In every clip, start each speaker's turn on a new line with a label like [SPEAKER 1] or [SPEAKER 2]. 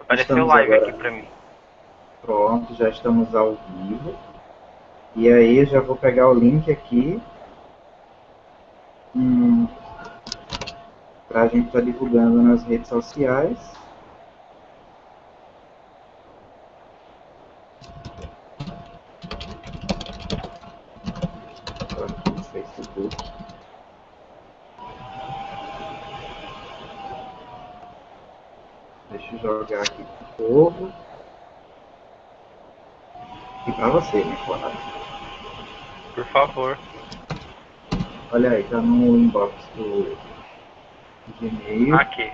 [SPEAKER 1] Apareceu
[SPEAKER 2] Estamos
[SPEAKER 1] live
[SPEAKER 2] agora
[SPEAKER 1] aqui pra mim.
[SPEAKER 2] pronto, já estamos ao vivo. E aí eu já vou pegar o link aqui para a gente estar divulgando nas redes sociais. Estou aqui no Facebook. Deixa eu jogar aqui pro povo. E para você, né, claro.
[SPEAKER 1] Por favor.
[SPEAKER 2] Olha aí, tá no inbox do Gmail.
[SPEAKER 1] Aqui.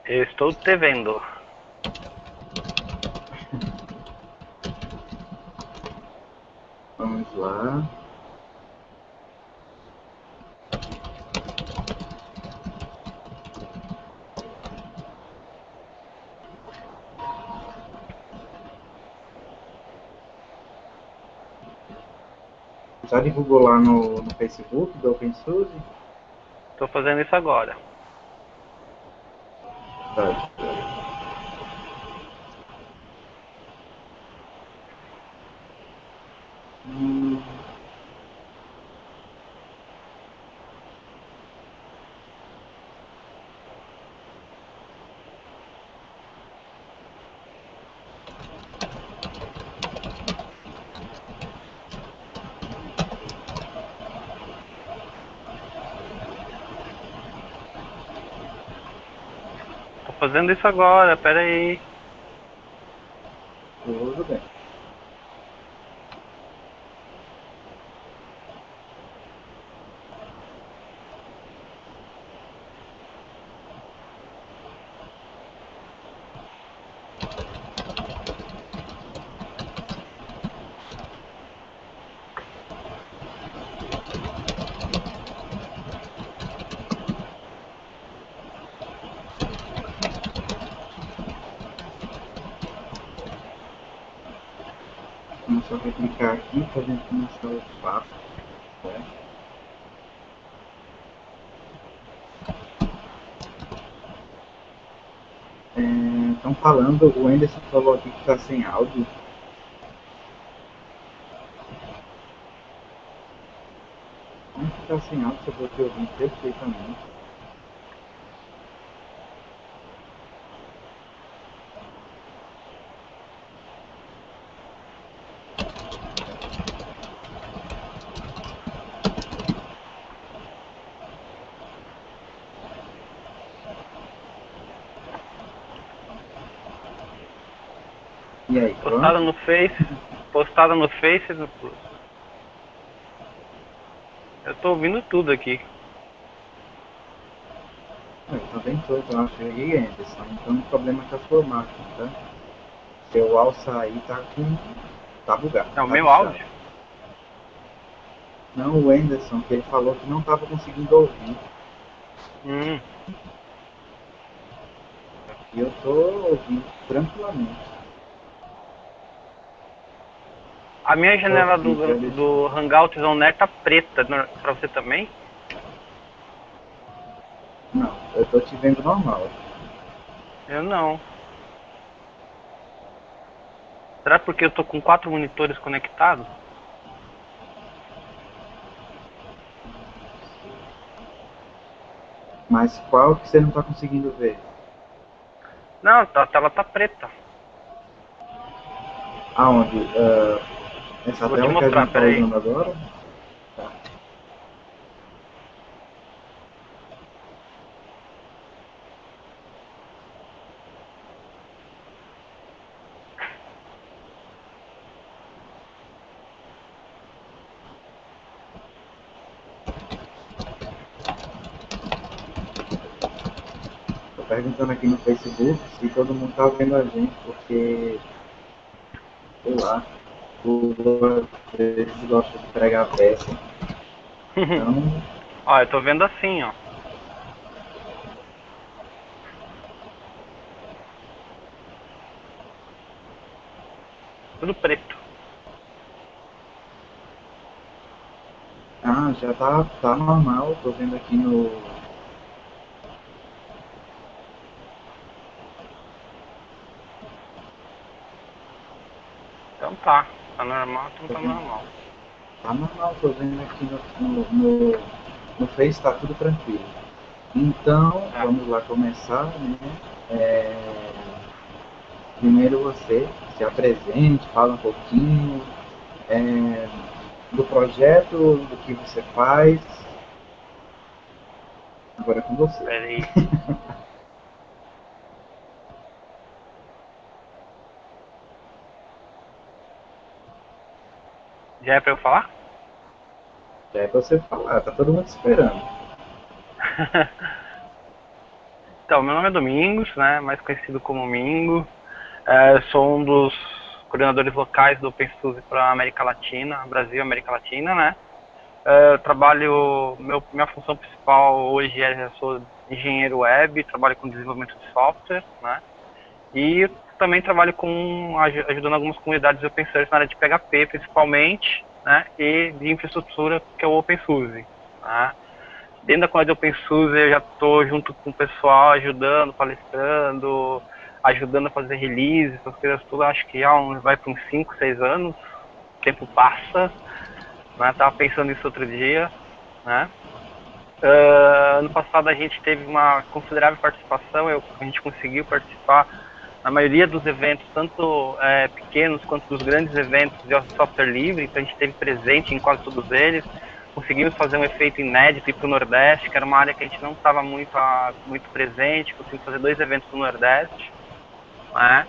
[SPEAKER 1] Eu estou te vendo.
[SPEAKER 2] Vamos lá. Já divulgou lá no Facebook do OpenSUSE?
[SPEAKER 1] Tô fazendo isso agora.
[SPEAKER 2] Tá.
[SPEAKER 1] Tô fazendo isso agora, pera aí.
[SPEAKER 2] Tudo bem. Vamos só replicar aqui para a gente começar o papo. Né? Estão falando, o Anderson falou aqui que está sem áudio. Como que está sem áudio se eu vou te ouvir perfeitamente? E aí,
[SPEAKER 1] Postada
[SPEAKER 2] pronto?
[SPEAKER 1] no Face. Postada no Face. Eu tô ouvindo tudo aqui.
[SPEAKER 2] Está bem todo, eu acho aí, Anderson. Então o problema é com a sua máquina, tá? Seu alça aí tá bugado,
[SPEAKER 1] É o
[SPEAKER 2] tá
[SPEAKER 1] meu
[SPEAKER 2] bichado.
[SPEAKER 1] áudio?
[SPEAKER 2] Não, o Anderson, que ele falou que não estava conseguindo ouvir.
[SPEAKER 1] Hum.
[SPEAKER 2] E eu tô ouvindo tranquilamente.
[SPEAKER 1] A minha
[SPEAKER 2] Tô
[SPEAKER 1] janela
[SPEAKER 2] aqui, já
[SPEAKER 1] do Hangouts On Air tá preta. Pra você também?
[SPEAKER 2] Não, eu tô te vendo normal.
[SPEAKER 1] Eu não. Será porque eu tô com 4 monitores conectados?
[SPEAKER 2] Mas qual que você não tá conseguindo ver?
[SPEAKER 1] Não, a tela tá preta.
[SPEAKER 2] Aonde? Essa
[SPEAKER 1] Vou te
[SPEAKER 2] tela que a
[SPEAKER 1] mostrar,
[SPEAKER 2] gente tá
[SPEAKER 1] pera aí.
[SPEAKER 2] usando agora? Tá. Tô perguntando aqui no Facebook se todo mundo tá vendo a gente, porque, sei lá, o Google às vezes gosta de pregar peça. Então,
[SPEAKER 1] Ó, eu tô vendo assim, ó. Tudo preto.
[SPEAKER 2] já tá normal, tô vendo aqui no.
[SPEAKER 1] Então tá normal, então
[SPEAKER 2] Tô
[SPEAKER 1] tá
[SPEAKER 2] vendo,
[SPEAKER 1] normal.
[SPEAKER 2] tá normal, tô vendo aqui no Face, tá tudo tranquilo. Então,
[SPEAKER 1] É.
[SPEAKER 2] vamos lá começar, né? É, primeiro você se apresente, fala um pouquinho do projeto, do que você faz. Agora é com você.
[SPEAKER 1] Pera aí. Já é pra eu falar?
[SPEAKER 2] Já é pra você falar, tá todo mundo esperando.
[SPEAKER 1] Então, meu nome é Domingos, né? Mais conhecido como Mingo. Sou um dos coordenadores locais do OpenSUSE para a América Latina, Brasil e América Latina, né? Minha função principal hoje eu sou engenheiro web, trabalho com desenvolvimento de software, né? E também trabalho ajudando algumas comunidades open source na área de PHP, principalmente, né? E de infraestrutura, que é o OpenSUSE, né? Dentro da comunidade OpenSUSE eu já estou junto com o pessoal, ajudando, palestrando, ajudando a fazer release, essas coisas tudo. Acho que já vai para uns 5, 6 anos, o tempo passa, né? Tava pensando nisso outro dia, né? Ano passado a gente teve uma considerável participação, a gente conseguiu participar na maioria dos eventos, tanto pequenos quanto dos grandes eventos de software livre, então a gente esteve presente em quase todos eles. Conseguimos fazer um efeito inédito ir para o Nordeste, que era uma área que a gente não estava muito presente, conseguimos fazer 2 eventos no Nordeste, né?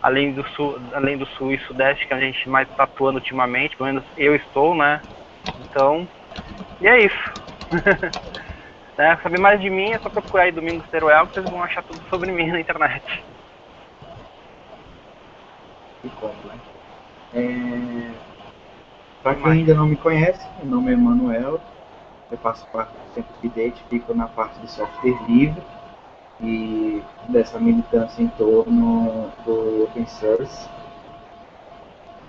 [SPEAKER 1] Além do Sul e Sudeste, que a gente mais está atuando ultimamente, pelo menos eu estou, né? Então, e é isso. Né? Saber mais de mim é só procurar aí Domingos Teruel, que vocês vão achar tudo sobre mim na internet.
[SPEAKER 2] Que compra. Para
[SPEAKER 1] Que
[SPEAKER 2] quem
[SPEAKER 1] mais?
[SPEAKER 2] ainda não me conhece, meu nome é Manuel, eu faço parte do Centro Update, fico na parte de software livre e dessa militância em torno do open source.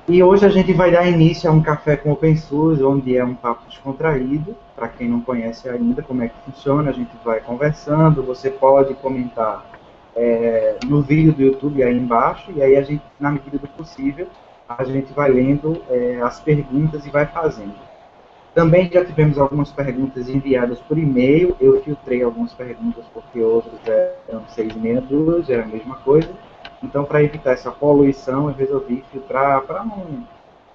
[SPEAKER 2] E hoje a gente vai dar início a um café com open source, onde é um papo descontraído. Para quem não conhece ainda como é que funciona, a gente vai conversando. Você pode comentar no vídeo do YouTube aí embaixo, e aí a gente, na medida do possível, a gente vai lendo as perguntas e vai fazendo. Também já tivemos algumas perguntas enviadas por e-mail. Eu filtrei algumas perguntas porque outras eram 6,5 era a mesma coisa. Então, para evitar essa poluição, eu resolvi filtrar para não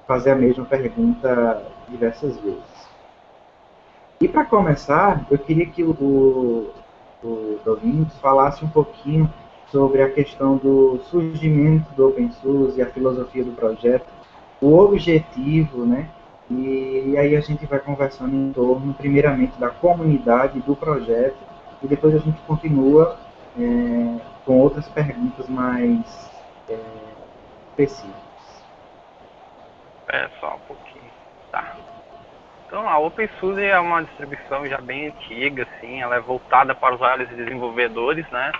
[SPEAKER 2] fazer a mesma pergunta diversas vezes. E para começar, eu queria que o Domingos falasse um pouquinho sobre a questão do surgimento do Open Source e a filosofia do projeto, o objetivo, né? E aí a gente vai conversando em torno, primeiramente, da comunidade do projeto e depois a gente continua com outras perguntas mais é, específicas.
[SPEAKER 1] É só um pouquinho. Tá. Então, a OpenSUSE é uma distribuição já bem antiga, assim, ela é voltada para usuários e desenvolvedores, né?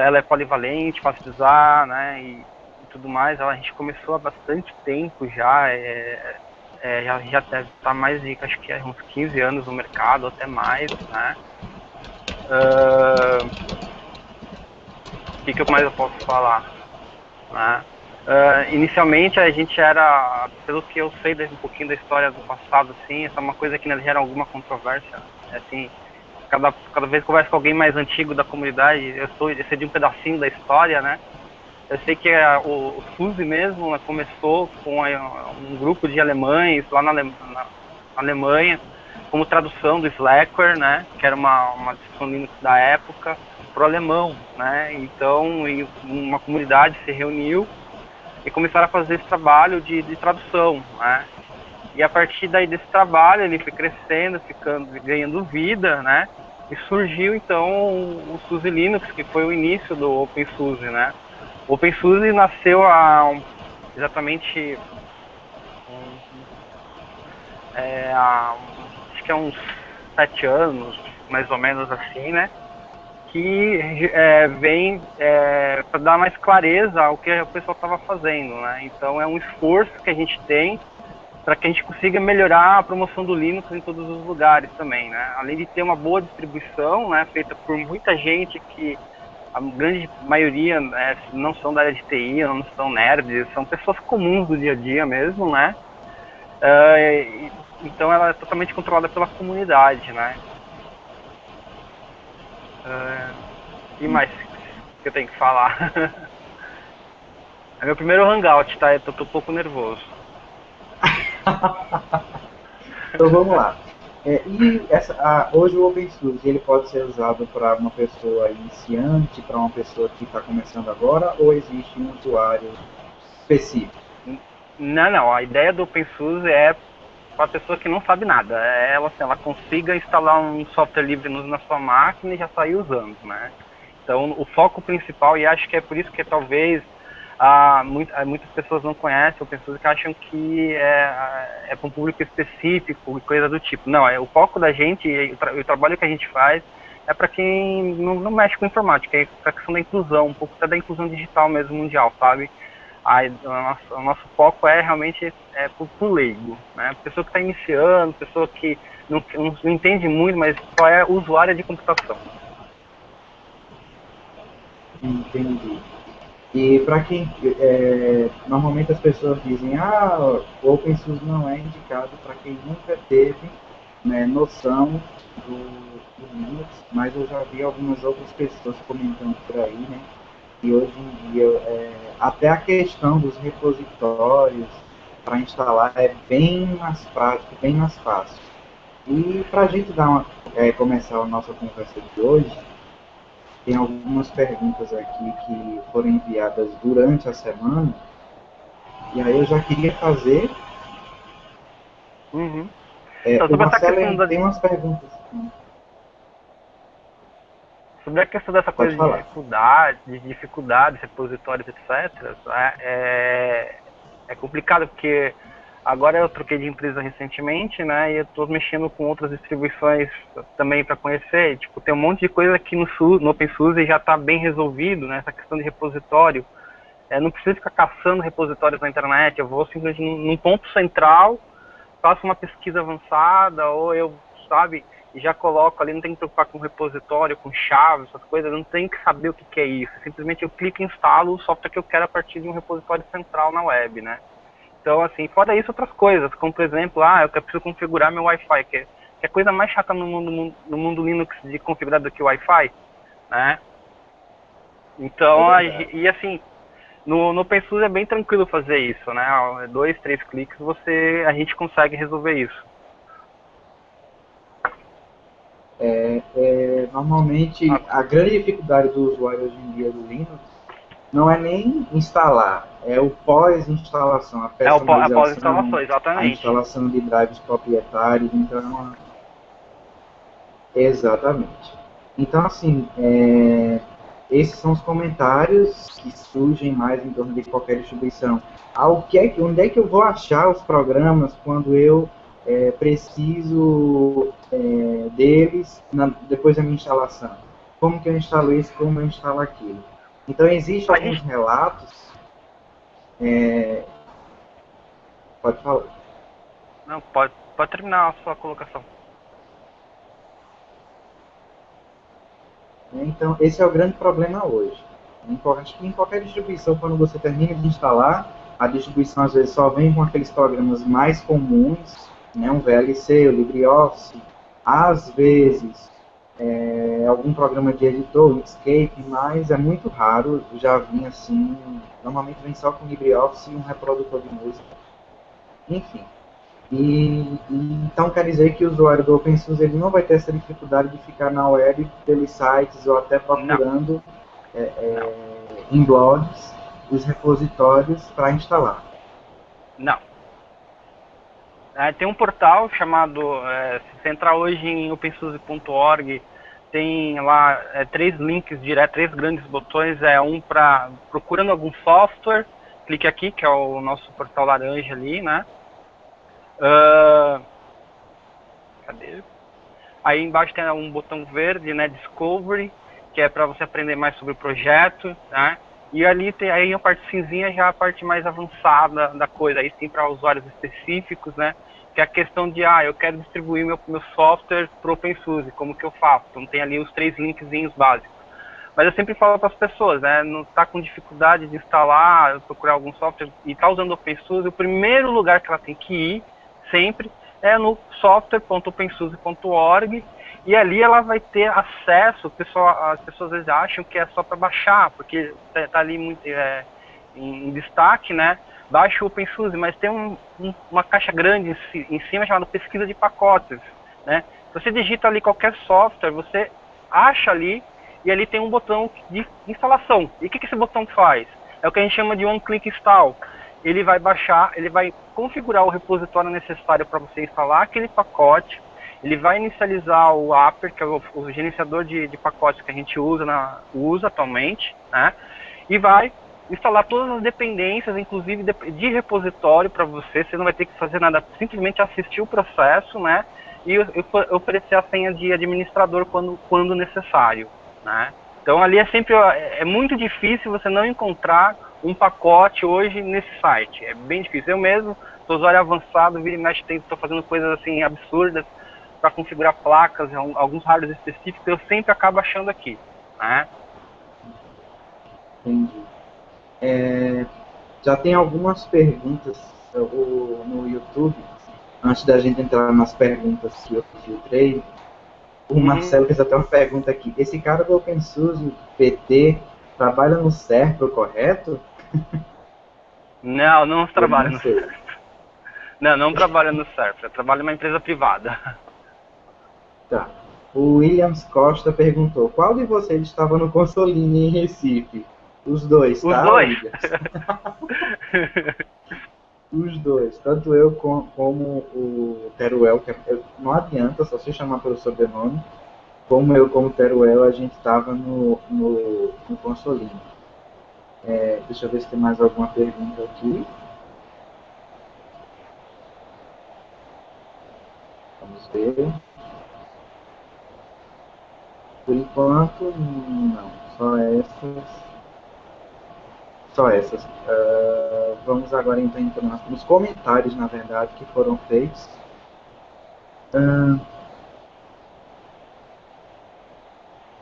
[SPEAKER 1] Ela é polivalente, fácil de usar, né? E tudo mais. A gente começou há bastante tempo já, já deve estar mais de, acho que uns 15 anos no mercado, até mais, né? O que mais eu posso falar? Né? Inicialmente a gente era, pelo que eu sei um pouquinho da história do passado, assim, essa é uma coisa que ainda gera alguma controvérsia, assim, cada vez que eu converso com alguém mais antigo da comunidade, eu sei de um pedacinho da história, né? Eu sei que o SUSE mesmo, né, começou com um grupo de alemães lá na Alemanha, como tradução do Slackware, né? Que era uma distribuição Linux da época, para o alemão, né? Então, uma comunidade se reuniu e começaram a fazer esse trabalho de tradução, né? E a partir daí desse trabalho ele foi crescendo, ganhando vida, né? E surgiu então o SUSE Linux, que foi o início do OpenSUSE, né? O OpenSUSE nasceu exatamente acho que há uns 7 anos, mais ou menos assim, né? Que vem para dar mais clareza ao que o pessoal estava fazendo, né? Então é um esforço que a gente tem para que a gente consiga melhorar a promoção do Linux em todos os lugares também, né? Além de ter uma boa distribuição, né, feita por muita gente que a grande maioria, né, não são da área de TI, não são nerds, são pessoas comuns do dia a dia mesmo, né? Então ela é totalmente controlada pela comunidade, né? E mais que eu tenho que falar? É meu primeiro hangout, tá? Eu tô um pouco nervoso.
[SPEAKER 2] Então vamos lá. Hoje o OpenSUSE ele pode ser usado para uma pessoa iniciante, para uma pessoa que está começando agora, ou existe um usuário específico?
[SPEAKER 1] Não. A ideia do OpenSUSE é para a pessoa que não sabe nada. Ela consiga instalar um software livre na sua máquina e já sair usando, né? Então, o foco principal, e acho que é por isso que talvez muitas pessoas não conhecem o OpenSUSE, que acham que é para um público específico e coisa do tipo. Não, o foco da gente, o trabalho que a gente faz, é para quem não mexe com informática, é para a questão da inclusão, um pouco até da inclusão digital mesmo mundial, sabe? O nosso foco é realmente pro leigo, né? Pessoa que está iniciando, pessoa que não entende muito, mas só é usuária de computação.
[SPEAKER 2] Entendi. E para quem normalmente as pessoas dizem, o OpenSUSE não é indicado para quem nunca teve, né, noção do Linux, mas eu já vi algumas outras pessoas comentando por aí, né, que hoje em dia até a questão dos repositórios para instalar é bem mais prático, bem mais fácil. E para a gente começar a nossa conversa de hoje, tem algumas perguntas aqui que foram enviadas durante a semana, e aí eu já queria fazer.
[SPEAKER 1] Uhum. Então,
[SPEAKER 2] O
[SPEAKER 1] sobre essa questão
[SPEAKER 2] Marcelo tem umas perguntas.
[SPEAKER 1] sobre a questão dessa
[SPEAKER 2] Pode
[SPEAKER 1] coisa
[SPEAKER 2] falar.
[SPEAKER 1] de dificuldades, repositórios, etc., é complicado, porque agora eu troquei de empresa recentemente, né, e eu estou mexendo com outras distribuições também para conhecer. Tipo, tem um monte de coisa aqui no OpenSUSE já está bem resolvido, né, essa questão de repositório. Não preciso ficar caçando repositórios na internet, eu vou simplesmente num ponto central, faço uma pesquisa avançada, ou eu, sabe, e já coloco ali, não tem que preocupar com repositório, com chave, essas coisas, não tem que saber o que é isso. Simplesmente eu clico e instalo o software que eu quero a partir de um repositório central na web, né? Então, assim, fora isso, outras coisas, como por exemplo, eu preciso configurar meu Wi-Fi, que é a coisa mais chata no mundo Linux de configurar do que o Wi-Fi, né? Então, e assim, no OpenSUSE é bem tranquilo fazer isso, né? 2, 3 cliques a gente consegue resolver isso.
[SPEAKER 2] Normalmente, a grande dificuldade do usuário hoje em dia do Linux não é nem instalar, é o pós-instalação, a
[SPEAKER 1] A
[SPEAKER 2] personalização,
[SPEAKER 1] pós-instalação,
[SPEAKER 2] a
[SPEAKER 1] exatamente.
[SPEAKER 2] instalação de drives proprietários. Então, exatamente. Então, assim, esses são os comentários que surgem mais em torno de qualquer distribuição. Onde é que eu vou achar os programas quando eu preciso deles depois da minha instalação? Como que eu instalo isso, como eu instalo aquilo? Então, existem alguns relatos. Pode falar.
[SPEAKER 1] Não, pode terminar a sua colocação.
[SPEAKER 2] Então, esse é o grande problema hoje. Acho que em qualquer distribuição, quando você termina de instalar, a distribuição às vezes só vem com aqueles programas mais comuns, né, um VLC, o LibreOffice, às vezes algum programa de editor, Inkscape, mas é muito raro, já vim assim, normalmente vem só com LibreOffice e um reprodutor de música. Enfim. Então quer dizer que o usuário do OpenSUSE ele não vai ter essa dificuldade de ficar na web pelos sites ou até procurando em blogs os repositórios para instalar.
[SPEAKER 1] Não. Tem um portal chamado, se você entrar hoje em opensuse.org, tem lá 3 links direto, 3 grandes botões, um para procurando algum software, clique aqui, que é o nosso portal laranja ali, né? Cadê? Aí embaixo tem um botão verde, né, Discovery, que é para você aprender mais sobre o projeto, né? E ali tem aí a parte cinzinha já é a parte mais avançada da coisa, aí sim para usuários específicos, né? Que é a questão de, eu quero distribuir meu software para o OpenSUSE, como que eu faço? Então tem ali os 3 linkzinhos básicos. Mas eu sempre falo para as pessoas, né? Não está com dificuldade de instalar, procurar algum software e está usando o OpenSUSE, o primeiro lugar que ela tem que ir, sempre, é no software.opensuse.org, e ali ela vai ter acesso. As pessoas às vezes acham que é só para baixar, porque está ali muito em destaque, né? Baixa o OpenSUSE, mas tem uma caixa grande em cima chamada pesquisa de pacotes, né? Você digita ali qualquer software, você acha ali, e ali tem um botão de instalação. E o que esse botão faz? É o que a gente chama de one-click install. Ele vai baixar, ele vai configurar o repositório necessário para você instalar aquele pacote, ele vai inicializar o Apper, que é o gerenciador de pacotes que a gente usa atualmente, né? E vai instalar todas as dependências, inclusive de repositório para você. Você não vai ter que fazer nada, simplesmente assistir o processo, né? E oferecer a senha de administrador quando necessário, né? Então ali é muito difícil você não encontrar um pacote hoje nesse site. É bem difícil. Eu mesmo sou usuário avançado, vira e mexe, estou fazendo coisas assim absurdas para configurar placas, alguns hardwares específicos, eu sempre acabo achando aqui, né?
[SPEAKER 2] Entendi. Já tem algumas perguntas no YouTube, antes da gente entrar nas perguntas que eu filtrei. O Marcelo fez até uma pergunta aqui. Esse cara do OpenSUSE PT trabalha no Serpro, correto?
[SPEAKER 1] Não trabalha
[SPEAKER 2] não
[SPEAKER 1] no
[SPEAKER 2] sei.
[SPEAKER 1] Serpro. Não trabalha no Serpro, trabalha em uma empresa privada.
[SPEAKER 2] Tá. O Williams Costa perguntou, qual de vocês estava no Consoline em Recife? Os dois,
[SPEAKER 1] Os
[SPEAKER 2] tá,
[SPEAKER 1] dois?
[SPEAKER 2] Williams? Os dois, tanto eu como o Teruel, que não adianta só se chamar pelo sobrenome, como eu como Teruel, a gente estava no Consoline. Deixa eu ver se tem mais alguma pergunta aqui. Vamos ver. Por enquanto, não. Só essas. Só essas. Vamos agora então entrar nos comentários, na verdade, que foram feitos.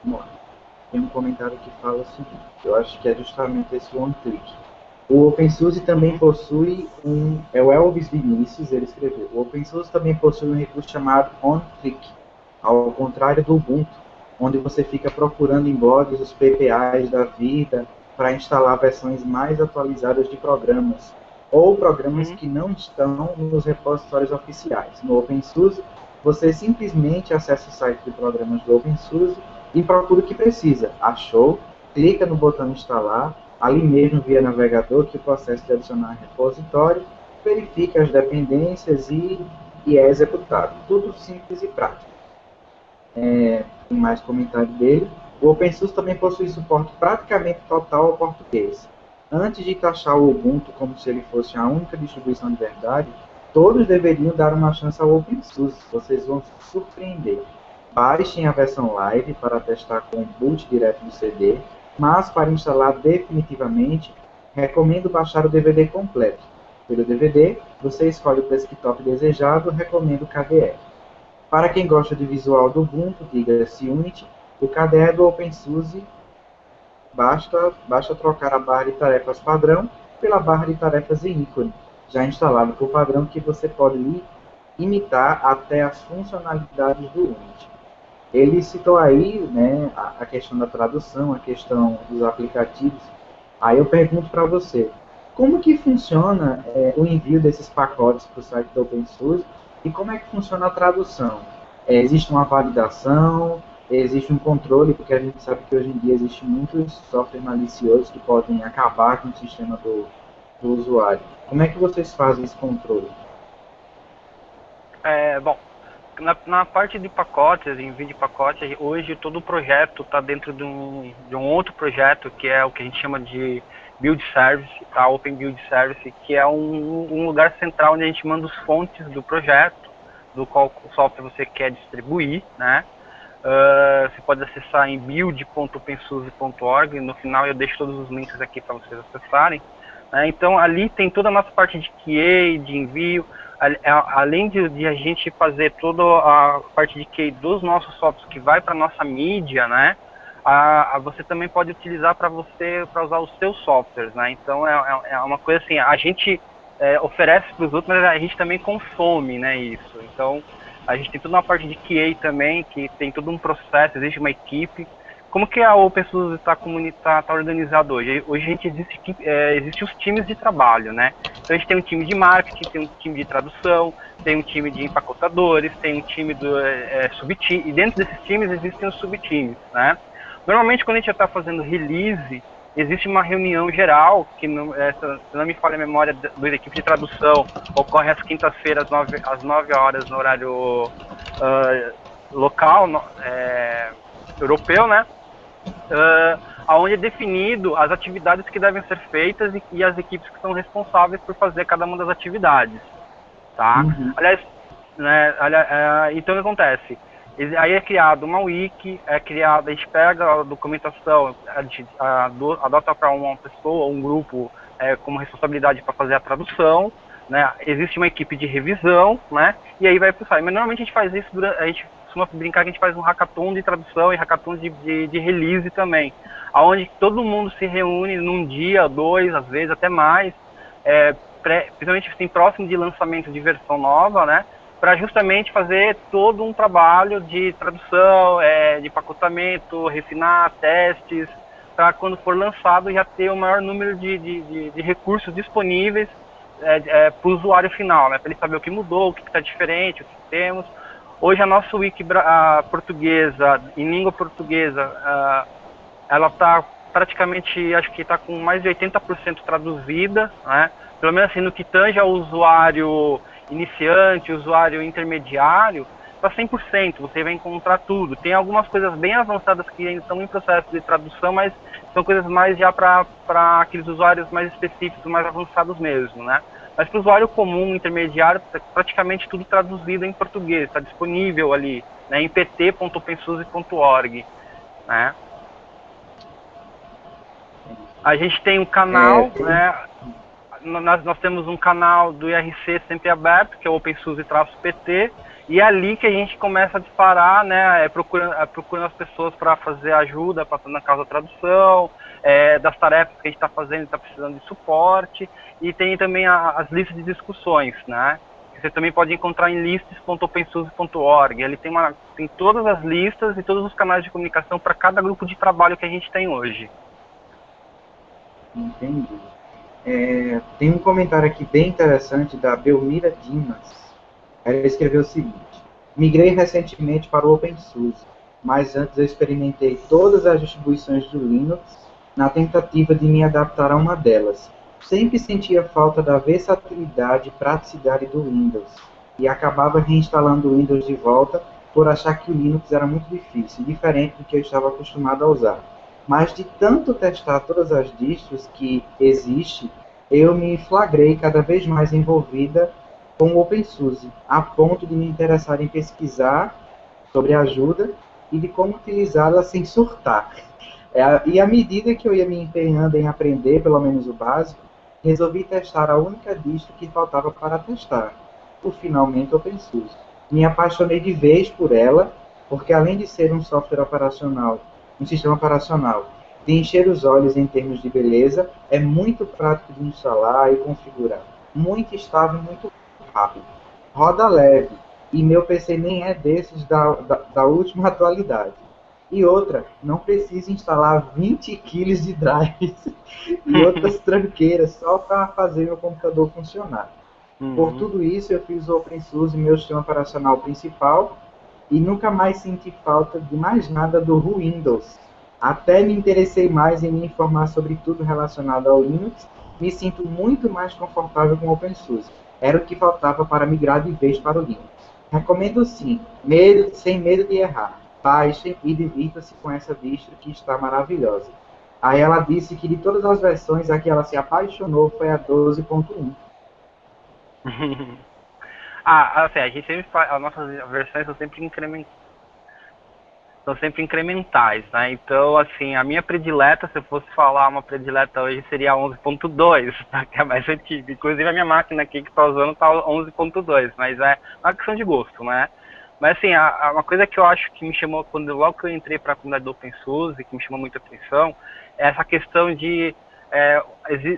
[SPEAKER 2] Bom, tem um comentário que fala o seguinte, eu acho que é justamente esse one click. O OpenSUSE também possui é o Elvis Vinícius, ele escreveu, o OpenSUSE também possui um recurso chamado OnClick, ao contrário do Ubuntu, onde você fica procurando em blogs os PPAs da vida para instalar versões mais atualizadas de programas, ou programas que não estão nos repositórios oficiais. No OpenSUSE, você simplesmente acessa o site de programas do OpenSUSE e procura o que precisa. Achou? Clica no botão instalar, ali mesmo via navegador, que o processo de adicionar repositório, verifica as dependências e é executado. Tudo simples e prático. Tem mais comentário dele. O OpenSUSE também possui suporte praticamente total ao português. Antes de taxar o Ubuntu como se ele fosse a única distribuição de verdade, todos deveriam dar uma chance ao OpenSUSE. Vocês vão se surpreender. Baixem a versão live para testar com o boot direto do CD, mas para instalar definitivamente, recomendo baixar o DVD completo. Pelo DVD, você escolhe o desktop desejado, recomendo o KDE. Para quem gosta de visual do Ubuntu, diga-se Unity, o KDE do OpenSUSE, basta trocar a barra de tarefas padrão pela barra de tarefas em ícone, já instalado por padrão, que você pode imitar até as funcionalidades do Unity. Ele citou aí, né, a questão da tradução, a questão dos aplicativos. Aí eu pergunto para você, como que funciona o envio desses pacotes para o site do OpenSUSE e como é que funciona a tradução? Existe uma validação, existe um controle, porque a gente sabe que hoje em dia existem muitos softwares maliciosos que podem acabar com o sistema do usuário. Como é que vocês fazem esse controle?
[SPEAKER 1] Bom, na parte de pacotes, envio de pacotes, hoje todo o projeto está dentro de um outro projeto, que é o que a gente chama de Build Service, tá? Open Build Service, que é um lugar central onde a gente manda os fontes do projeto, do qual software você quer distribuir, né? Você pode acessar em build.opensuse.org. No final eu deixo todos os links aqui para vocês acessarem. Então ali tem toda a nossa parte de QA, de envio, além de a gente fazer toda a parte de QA dos nossos softwares que vai para a nossa mídia, né? Você também pode utilizar para usar os seus softwares, né? Então é uma coisa assim, a gente oferece para os outros, mas a gente também consome, né, isso. Então a gente tem toda uma parte de QA também, que tem todo um processo, existe uma equipe. Como que a OpenSUSE está organizado hoje? Hoje a gente existe os times de trabalho, né? Então a gente tem um time de marketing, tem um time de tradução, tem um time de empacotadores, tem um time do subtime, e dentro desses times existem os subtimes, né? Normalmente quando a gente está fazendo release, existe uma reunião geral, que se não me falha a memória da equipe de tradução, ocorre às quintas-feiras, às 9 horas no horário local, europeu, né? Onde é definido as atividades que devem ser feitas e as equipes que são responsáveis por fazer cada uma das atividades, tá?
[SPEAKER 2] Uhum.
[SPEAKER 1] Aliás, então o que acontece? Aí é criado uma wiki, a gente pega a documentação, a gente adota para uma pessoa, um grupo como responsabilidade para fazer a tradução, né? Existe uma equipe de revisão, né? E aí vai pro site. Mas normalmente a gente faz isso a gente costuma brincar que a gente faz um hackathon de tradução e hackathon de release também, aonde todo mundo se reúne num dia, dois, às vezes até mais, principalmente assim, próximo de lançamento de versão nova, né? Para justamente fazer todo um trabalho de tradução, de empacotamento, refinar testes, para quando for lançado já ter o maior número de recursos disponíveis para o usuário final, né? Para ele saber o que mudou, o que está diferente, o que temos. Hoje a nossa wiki portuguesa, em língua portuguesa, ela está praticamente, acho que está com mais de 80% traduzida, né? Pelo menos assim, no que tange ao usuário iniciante, usuário intermediário, está 100%, você vai encontrar tudo. Tem algumas coisas bem avançadas que ainda estão em processo de tradução, mas são coisas mais já para aqueles usuários mais específicos, mais avançados mesmo, né? Mas para o usuário comum, intermediário, praticamente tudo traduzido em português, está disponível ali, né, em pt.opensuse.org, né? A gente tem um canal, né? Nós temos um canal do IRC sempre aberto, que é o OpenSUSE-PT, e é ali que a gente começa a disparar, né, procurando as pessoas para fazer ajuda, passando na causa da tradução, das tarefas que a gente está fazendo, está precisando de suporte, e tem também as listas de discussões, né, que você também pode encontrar em lists.opensuse.org. Ele tem todas as listas e todos os canais de comunicação para cada grupo de trabalho que a gente tem hoje.
[SPEAKER 2] Entendi. Tem um comentário aqui bem interessante da Belmira Dimas. Ela escreveu o seguinte: migrei recentemente para o OpenSUSE, mas antes eu experimentei todas as distribuições do Linux na tentativa de me adaptar a uma delas. Sempre sentia falta da versatilidade e praticidade do Windows, e acabava reinstalando o Windows de volta por achar que o Linux era muito difícil, diferente do que eu estava acostumado a usar. Mas de tanto testar todas as distros que existe, eu me flagrei cada vez mais envolvida com o OpenSUSE, a ponto de me interessar em pesquisar sobre ajuda e de como utilizá-la sem surtar. E à medida que eu ia me empenhando em aprender, pelo menos o básico, resolvi testar a única distro que faltava para testar, o finalmente OpenSUSE. Me apaixonei de vez por ela, porque além de ser um software operacional, um sistema operacional, de encher os olhos em termos de beleza, é muito prático de instalar e configurar, muito estável e muito rápido. Roda leve, e meu PC nem é desses da última atualidade. E outra, não precisa instalar 20 quilos de drives e outras tranqueiras só para fazer meu computador funcionar. Por tudo isso, eu fiz o OpenSUSE meu sistema operacional principal e nunca mais senti falta de mais nada do Windows. Até me interessei mais em me informar sobre tudo relacionado ao Linux. Me sinto muito mais confortável com o OpenSUSE. Era o que faltava para migrar de vez para o Linux. Recomendo sim, sem medo de errar. Baixem e divirtam-se com essa distro que está maravilhosa. Aí ela disse que de todas as versões, a que ela se apaixonou foi a 12.1.
[SPEAKER 1] Assim, a gente sempre faz, as nossas versões são sempre incrementais. são sempre incrementais, né? Então, assim, a minha predileta, se eu fosse falar uma predileta hoje, seria a 11.2, tá? Que é a mais antiga. Inclusive, a minha máquina aqui que está usando está 11.2, mas é uma questão de gosto, né? Mas, assim, uma coisa que eu acho que me chamou, logo que eu entrei para a comunidade do OpenSUSE, que me chamou muita atenção, é essa questão de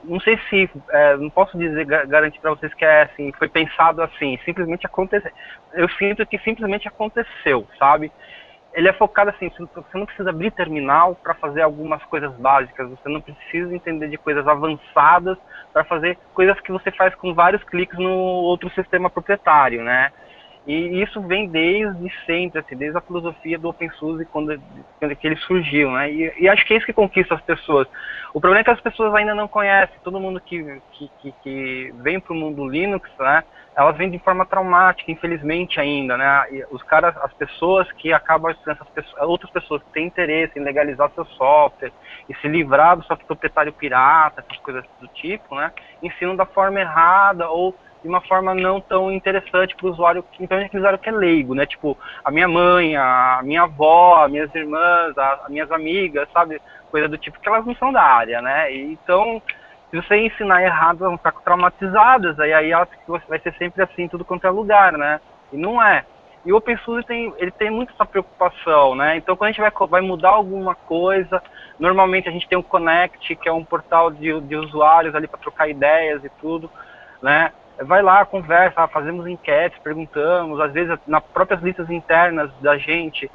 [SPEAKER 1] não sei se, não posso dizer, garantir para vocês que assim, foi pensado assim, simplesmente aconteceu. Eu sinto que simplesmente aconteceu, sabe? Ele é focado assim, você não precisa abrir terminal para fazer algumas coisas básicas, você não precisa entender de coisas avançadas para fazer coisas que você faz com vários cliques no outro sistema proprietário, né? E isso vem desde sempre, assim, desde a filosofia do OpenSUSE, quando que ele surgiu, né? E acho que é isso que conquista as pessoas. O problema é que as pessoas ainda não conhecem. Todo mundo que vem para o mundo Linux, né? Elas vêm de forma traumática, infelizmente ainda, né? E as pessoas que acabam, outras pessoas que têm interesse em legalizar seu software e se livrar do software proprietário pirata, essas coisas do tipo, né? Ensinam da forma errada ou de uma forma não tão interessante para o usuário, então aquele usuário que é leigo, né? Tipo, a minha mãe, a minha avó, as minhas irmãs, as minhas amigas, sabe? Coisa do tipo que elas não são da área, né? E, então, se você ensinar errado, elas vão ficar traumatizadas, aí elas, vai ser sempre assim, tudo quanto é lugar, né? E não é. E o OpenSUSE ele tem muito essa preocupação, né? Então, quando a gente vai mudar alguma coisa, normalmente a gente tem o Connect, que é um portal de usuários ali para trocar ideias e tudo, né? Vai lá, conversa, fazemos enquetes, perguntamos, às vezes nas próprias listas internas da gente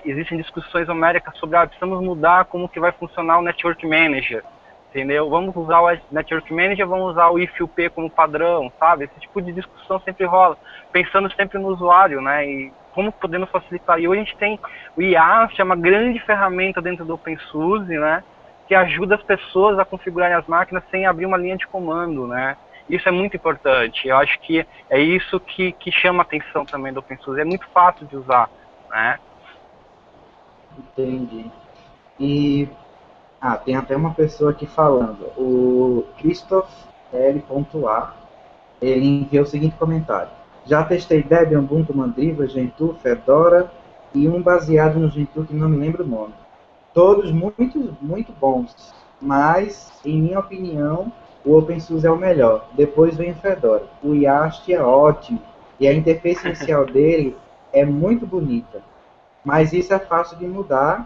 [SPEAKER 1] existem discussões homéricas sobre precisamos mudar como que vai funcionar o Network Manager, entendeu? Vamos usar o Network Manager, vamos usar o IFUP como padrão, sabe? Esse tipo de discussão sempre rola, pensando sempre no usuário, né? E como podemos facilitar. E hoje a gente tem o IaaS, que é uma grande ferramenta dentro do OpenSUSE, né? Que ajuda as pessoas a configurarem as máquinas sem abrir uma linha de comando, né? Isso é muito importante. Eu acho que é isso que chama a atenção também do OpenSUSE. É muito fácil de usar, né?
[SPEAKER 2] Entendi. E tem até uma pessoa aqui falando. O Christoph L.A. Ele enviou o seguinte comentário: já testei Debian, Ubuntu, Mandriva, Gentoo, Fedora e um baseado no Gentoo que não me lembro o nome. Todos muito bons, mas, em minha opinião, o OpenSUSE é o melhor. Depois vem o Fedora. O Yast é ótimo e a interface inicial dele é muito bonita, mas isso é fácil de mudar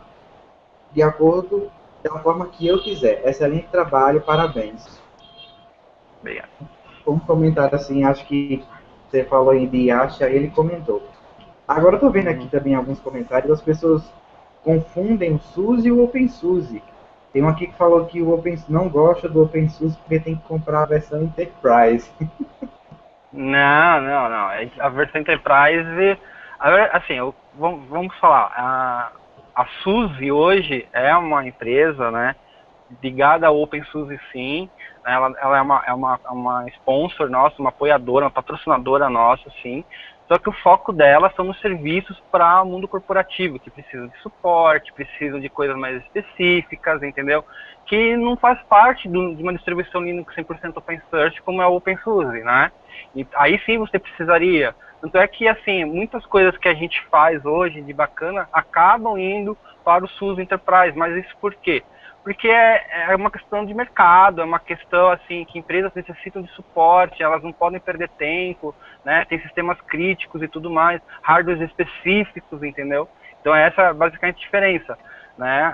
[SPEAKER 2] de acordo da forma que eu quiser. Excelente trabalho, parabéns.
[SPEAKER 1] Obrigado.
[SPEAKER 2] Um comentário assim, acho que você falou aí de Yast, aí ele comentou. Agora eu tô vendo aqui também alguns comentários, as pessoas confundem o SUSE e o OpenSUSE. Tem um aqui que falou que o não gosta do OpenSUSE porque tem que comprar a versão Enterprise.
[SPEAKER 1] Não. A versão Enterprise, assim, vamos falar, a SUSE hoje é uma empresa, né, ligada ao OpenSUSE sim, né, ela é uma sponsor nossa, uma apoiadora, uma patrocinadora nossa, sim, só que o foco dela são nos serviços para o mundo corporativo, que precisam de suporte, precisam de coisas mais específicas, entendeu? Que não faz parte de uma distribuição Linux 100% open source como é o OpenSUSE, né? E aí sim você precisaria. Tanto é que, assim, muitas coisas que a gente faz hoje de bacana acabam indo para o SUSE Enterprise, mas isso por quê? Porque é uma questão de mercado, é uma questão assim que empresas necessitam de suporte, elas não podem perder tempo, né? Tem sistemas críticos e tudo mais, hardwares específicos, entendeu? Então essa é basicamente a diferença, né?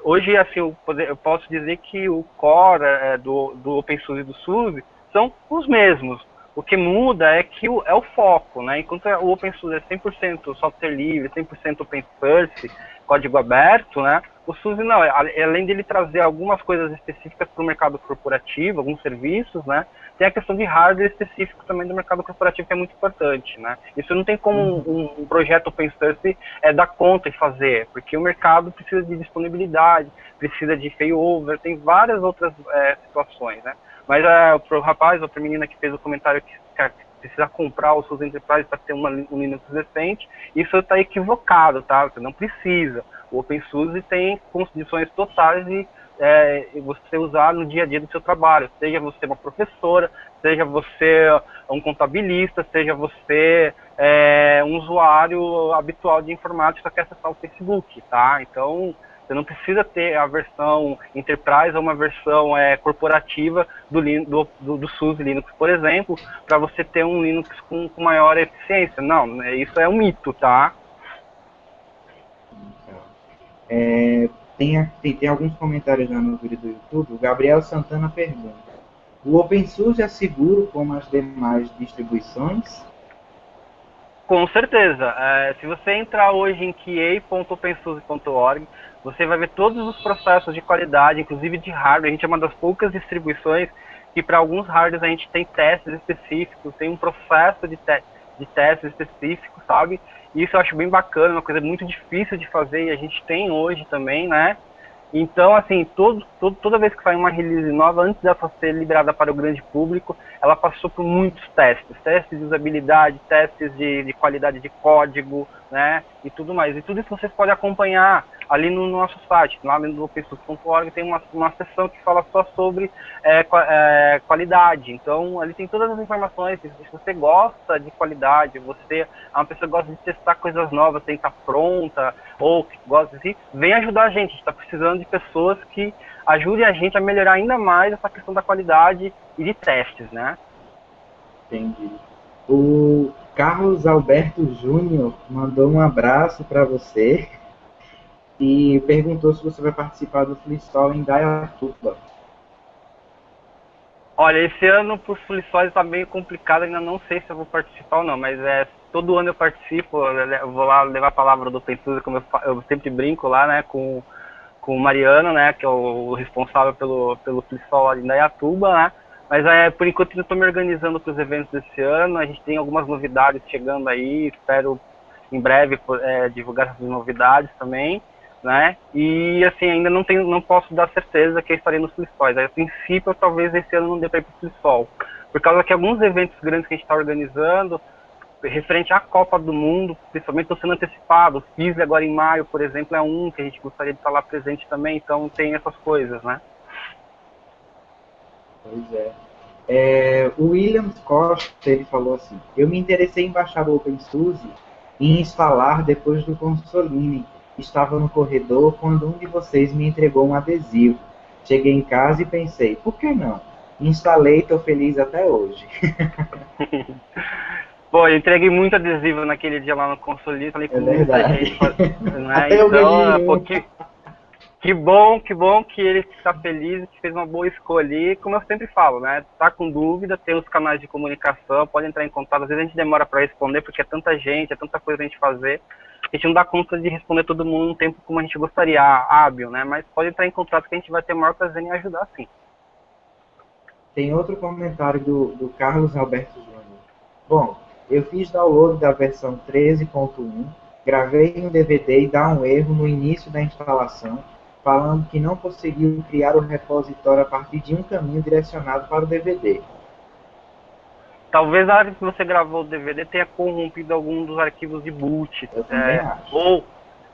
[SPEAKER 1] Hoje assim eu posso dizer que o core do OpenSUSE e do SUSE são os mesmos. O que muda é que é o foco, né? Enquanto o OpenSUSE é 100% software livre, 100% open source, código aberto, né? O SUSE não, além de ele trazer algumas coisas específicas para o mercado corporativo, alguns serviços, né? Tem a questão de hardware específico também do mercado corporativo que é muito importante, né? Isso não tem como um projeto open source dar conta e fazer, porque o mercado precisa de disponibilidade, precisa de failover, tem várias outras situações, né? Mas pro rapaz ou pra menina que fez o comentário que precisa comprar o SUSE Enterprise para ter um Linux decente, isso está equivocado, tá? Você não precisa. O OpenSUSE tem condições totais de você usar no dia a dia do seu trabalho, seja você uma professora, seja você um contabilista, seja você um usuário habitual de informática que quer acessar o Facebook, tá? Então, você não precisa ter a versão Enterprise ou uma versão corporativa do SUSE Linux, por exemplo, para você ter um Linux com maior eficiência. Não, isso é um mito, tá?
[SPEAKER 2] Tem alguns comentários já no vídeo do YouTube. O Gabriel Santana pergunta: o OpenSUSE é seguro como as demais distribuições?
[SPEAKER 1] Com certeza. Se você entrar hoje em qa.opensuse.org, você vai ver todos os processos de qualidade, inclusive de hardware. A gente é uma das poucas distribuições que para alguns hardwares a gente tem testes específicos, tem um processo de testes específicos, sabe? E isso eu acho bem bacana, uma coisa muito difícil de fazer e a gente tem hoje também, né? Então, assim, toda vez que sai uma release nova, antes dela ser liberada para o grande público, ela passou por muitos testes de usabilidade, testes de qualidade de código, né, e tudo mais. E tudo isso vocês podem acompanhar ali no nosso site, lá dentro do opensource.org tem uma seção que fala só sobre qualidade. Então, ali tem todas as informações. Se você gosta de qualidade, você é uma pessoa que gosta de testar coisas novas, tem que estar pronta, ou que gosta de vem ajudar a gente está precisando de pessoas que ajudem a gente a melhorar ainda mais essa questão da qualidade e de testes, né?
[SPEAKER 2] Entendi. O Carlos Alberto Júnior mandou um abraço para você e perguntou se você vai participar do FliSol em Indaiatuba.
[SPEAKER 1] Olha, esse ano por FliSol está meio complicado, ainda não sei se eu vou participar ou não, mas todo ano eu participo, eu vou lá levar a palavra do OpenSUSE, como eu sempre brinco lá, né, com o Mariano, né, que é o responsável pelo FliSol ali em Indaiatuba, né, mas por enquanto eu estou me organizando para os eventos desse ano, a gente tem algumas novidades chegando aí, espero em breve divulgar essas novidades também, né, e assim, ainda não posso dar certeza que eu estarei nos FliSols, a princípio talvez esse ano não dê para ir para o FliSol, por causa que alguns eventos grandes que a gente está organizando, referente à Copa do Mundo, principalmente estão sendo antecipados. O FISLE agora em maio, por exemplo, é um que a gente gostaria de estar lá presente também, então tem essas coisas, né?
[SPEAKER 2] Pois é. O William Costa, ele falou assim: eu me interessei em baixar o OpenSUSE e instalar depois do Consoline. Estava no corredor quando um de vocês me entregou um adesivo. Cheguei em casa e pensei, por que não? Instalei e estou feliz até hoje.
[SPEAKER 1] Pô, eu entreguei muito adesivo naquele dia lá no Consoline, falei com muita gente, né?
[SPEAKER 2] Até eu ganhei
[SPEAKER 1] Então, que bom que ele está feliz, que fez uma boa escolha. E como eu sempre falo, né? Tá com dúvida, tem os canais de comunicação, pode entrar em contato. Às vezes a gente demora para responder, porque é tanta gente, é tanta coisa a gente fazer. A gente não dá conta de responder todo mundo no tempo como a gente gostaria, hábil, né? Mas pode entrar em contato que a gente vai ter o maior prazer em ajudar, sim.
[SPEAKER 2] Tem outro comentário do Carlos Alberto Júnior. Bom, eu fiz download da versão 13.1, gravei um DVD e dá um erro no início da instalação, falando que não conseguiu criar o repositório a partir de um caminho direcionado para o DVD.
[SPEAKER 1] Talvez na hora que você gravou o DVD tenha corrompido algum dos arquivos de boot.
[SPEAKER 2] Eu também acho.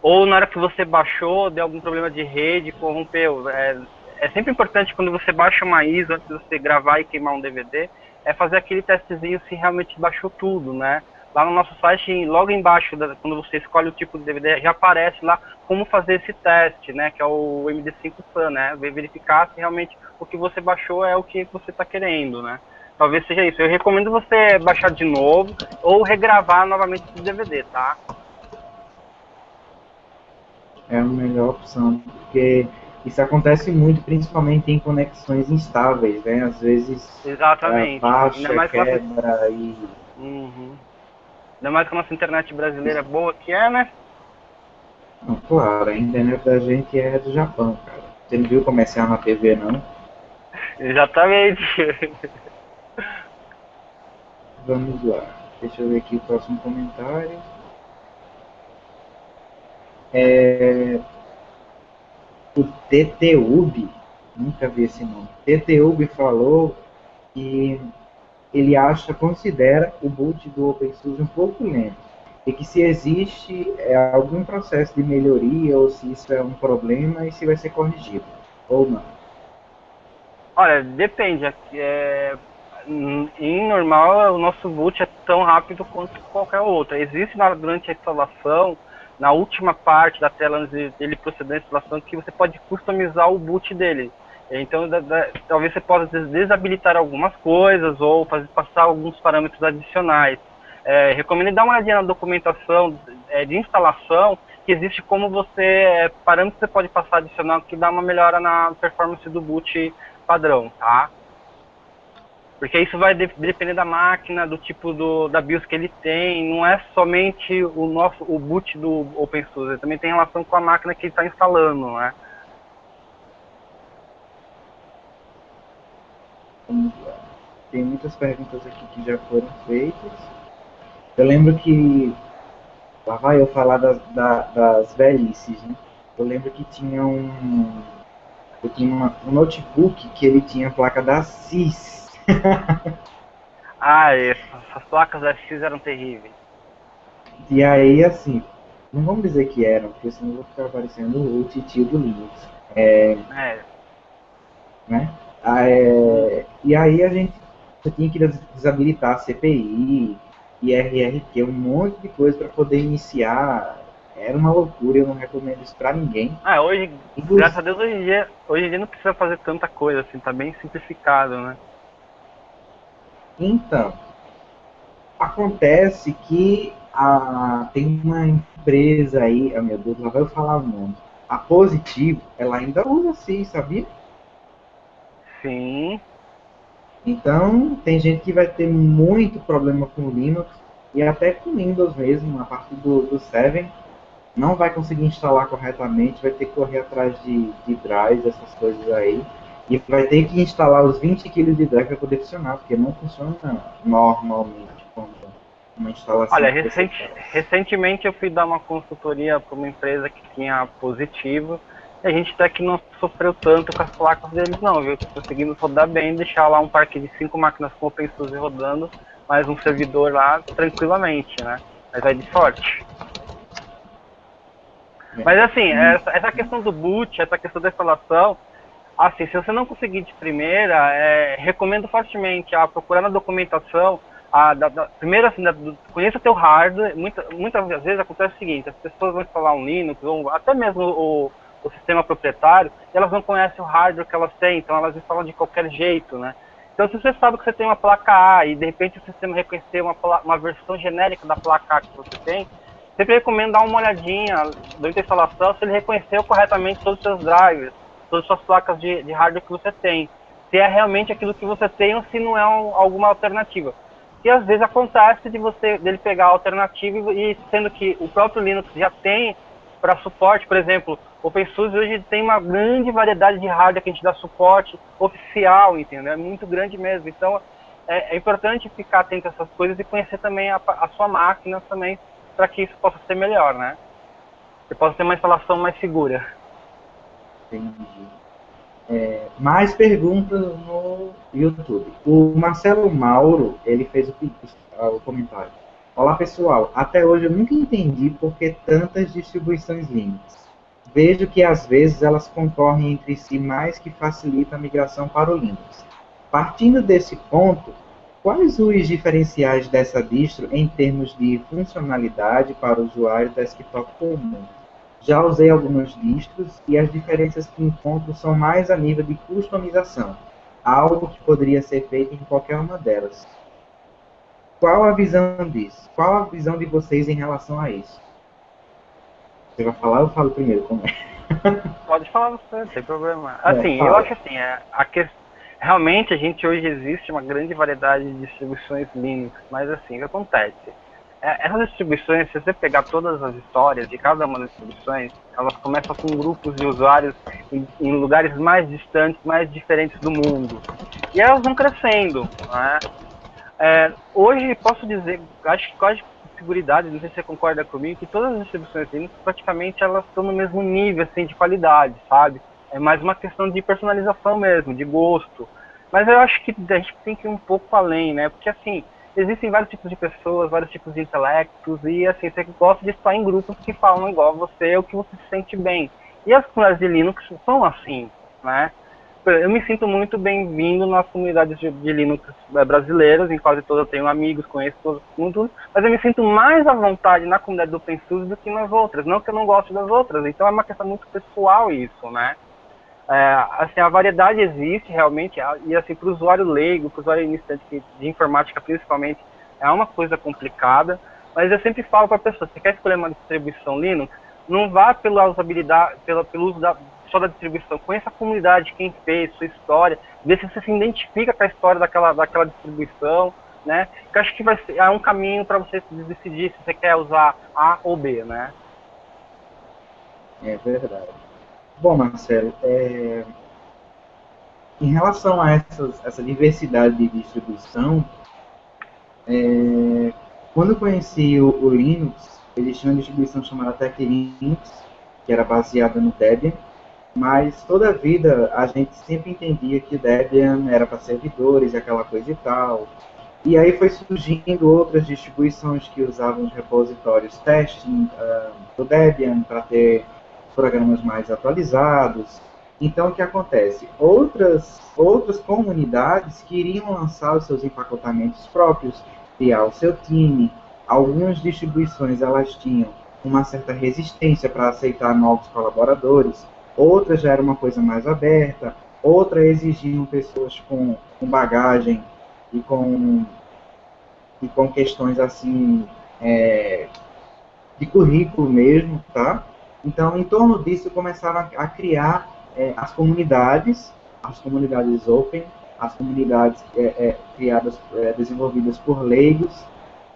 [SPEAKER 1] Ou na hora que você baixou, deu algum problema de rede, corrompeu. É sempre importante quando você baixa uma ISO, antes de você gravar e queimar um DVD, fazer aquele testezinho se realmente baixou tudo, né? Lá no nosso site, logo embaixo, quando você escolhe o tipo de DVD, já aparece lá como fazer esse teste, né? Que é o MD5 SAN, né? Verificar se realmente o que você baixou é o que você está querendo, né? Talvez seja isso. Eu recomendo você baixar de novo ou regravar novamente esse DVD, tá?
[SPEAKER 2] É a melhor opção, porque isso acontece muito, principalmente em conexões instáveis, né? Às vezes
[SPEAKER 1] Exatamente.
[SPEAKER 2] baixa, quebra e...
[SPEAKER 1] Uhum. Ainda mais que a nossa internet brasileira é boa que é, né?
[SPEAKER 2] Não, claro, a internet da gente é do Japão, cara. Você não viu comercial na TV, não?
[SPEAKER 1] Exatamente.
[SPEAKER 2] Vamos lá. Deixa eu ver aqui o próximo comentário. O TTUB, nunca vi esse nome. TTUB falou que ele considera o boot do OpenSUSE um pouco lento. E que se existe algum processo de melhoria ou se isso é um problema e se vai ser corrigido. ou não?
[SPEAKER 1] Olha, depende. Em normal, o nosso boot é tão rápido quanto qualquer outro. Existe durante a instalação, na última parte da tela antes dele proceder à instalação, que você pode customizar o boot dele. Então, talvez você possa desabilitar algumas coisas ou passar alguns parâmetros adicionais. Recomendo dar uma olhadinha na documentação de instalação, que existe como parâmetros que você pode passar adicional que dá uma melhora na performance do boot padrão, tá? Porque isso vai depender da máquina, do tipo da BIOS que ele tem, não é somente o boot do OpenSUSE, também tem relação com a máquina que ele está instalando, né?
[SPEAKER 2] Tem muitas perguntas aqui que já foram feitas. Eu lembro que, lá vai eu falar das velhices, né? Eu lembro que eu tinha um notebook que ele tinha a placa da CIS.
[SPEAKER 1] Essas placas FX eram terríveis.
[SPEAKER 2] E aí, assim, não vamos dizer que eram, porque senão eu vou ficar parecendo o titio do Linux. Né? E aí você tinha que desabilitar a CPI, IRRQ, um monte de coisa para poder iniciar. Era uma loucura, eu não recomendo isso para ninguém.
[SPEAKER 1] Graças a Deus, hoje em dia não precisa fazer tanta coisa, assim, tá bem simplificado, né?
[SPEAKER 2] Então, acontece que tem uma empresa aí, meu Deus, lá vai eu falar o nome. A Positivo, ela ainda usa assim, sabia?
[SPEAKER 1] Sim.
[SPEAKER 2] Então, tem gente que vai ter muito problema com Linux e até com Windows mesmo, a partir do 7, não vai conseguir instalar corretamente, vai ter que correr atrás de drives, essas coisas aí, e vai ter que instalar os 20 kg de drive para poder funcionar, porque não funciona normalmente como uma instalação.
[SPEAKER 1] Olha, recentemente eu fui dar uma consultoria para uma empresa que tinha Positivo, e a gente até que não sofreu tanto com as placas deles não, viu? Conseguimos rodar bem, deixar lá um parque de 5 máquinas com OpenSUSE rodando, mais um servidor lá, tranquilamente, né? Mas é de sorte. Mas assim, essa questão do boot, essa questão da instalação, assim, se você não conseguir de primeira, recomendo fortemente procurar na documentação, primeiro assim, conheça teu hardware. Muitas vezes acontece o seguinte: as pessoas vão instalar um Linux, ou até mesmo o sistema proprietário, e elas não conhecem o hardware que elas têm, então elas instalam de qualquer jeito, né? Então, se você sabe que você tem uma placa A e de repente o sistema reconhecer uma versão genérica da placa A que você tem, sempre recomendo dar uma olhadinha durante a instalação se ele reconheceu corretamente todos os seus drivers, todas as suas placas de hardware que você tem, se é realmente aquilo que você tem ou se não é alguma alternativa. E às vezes acontece dele pegar a alternativa e sendo que o próprio Linux já tem para suporte, por exemplo, o OpenSUSE hoje tem uma grande variedade de hardware que a gente dá suporte oficial, entendeu? É muito grande mesmo. Então é importante ficar atento a essas coisas e conhecer também a sua máquina também, para que isso possa ser melhor, né? E possa ter uma instalação mais segura.
[SPEAKER 2] Entendi. Mais perguntas no YouTube. O Marcelo Mauro, ele fez o comentário. Olá pessoal, até hoje eu nunca entendi por que tantas distribuições Linux. Vejo que às vezes elas concorrem entre si mais que facilita a migração para o Linux. Partindo desse ponto, quais os diferenciais dessa distro em termos de funcionalidade para o usuário desktop comum? Já usei algumas distros e as diferenças que encontro são mais a nível de customização, algo que poderia ser feito em qualquer uma delas. Qual a visão disso? Qual a visão de vocês em relação a isso? Você vai falar ou eu falo primeiro? Como é?
[SPEAKER 1] Pode falar você, não tem problema. Assim, eu acho assim, realmente a gente hoje existe uma grande variedade de distribuições Linux, mas assim, o que acontece? Essas distribuições, se você pegar todas as histórias de cada uma das distribuições, elas começam com grupos de usuários em lugares mais distantes, mais diferentes do mundo. E elas vão crescendo, né? Hoje, posso dizer, acho que quase com seguridade, não sei se você concorda comigo, que todas as distribuições Linux, praticamente, elas estão no mesmo nível, assim, de qualidade, sabe? É mais uma questão de personalização mesmo, de gosto. Mas eu acho que a gente tem que ir um pouco além, né? Porque, assim, existem vários tipos de pessoas, vários tipos de intelectos, e, assim, você gosta de estar em grupos que falam igual a você, ou que você se sente bem. E as comunidades de Linux são assim. né? Eu me sinto muito bem-vindo nas comunidades de Linux brasileiras, em quase todas eu tenho amigos, conheço todos, tudo, mas eu me sinto mais à vontade na comunidade do OpenSUSE do que nas outras, não que eu não goste das outras, então é uma questão muito pessoal isso, né? Assim, a variedade existe realmente, e assim, para o usuário leigo, para o usuário iniciante de informática principalmente, é uma coisa complicada, mas eu sempre falo para a pessoa, você quer escolher uma distribuição Linux, não vá pela usabilidade, pelo uso só da distribuição, conheça a comunidade, quem fez, sua história, vê se você se identifica com a história daquela distribuição, né? Que eu acho que é um caminho para você decidir se você quer usar A ou B, né?
[SPEAKER 2] É verdade. Bom, Marcelo, em relação a essa diversidade de distribuição, quando eu conheci o Linux, eles tinham uma distribuição chamada Tech Linux, que era baseada no Debian, mas toda a vida a gente sempre entendia que o Debian era para servidores e aquela coisa e tal. E aí foi surgindo outras distribuições que usavam os repositórios testing do Debian para ter programas mais atualizados. Então, o que acontece? Outras comunidades queriam lançar os seus empacotamentos próprios, criar o seu time. Algumas distribuições elas tinham uma certa resistência para aceitar novos colaboradores, outras já era uma coisa mais aberta, outras exigiam pessoas com bagagem e com questões assim de currículo mesmo, tá? Então, em torno disso, começaram a criar as comunidades open, as comunidades criadas, desenvolvidas por leigos,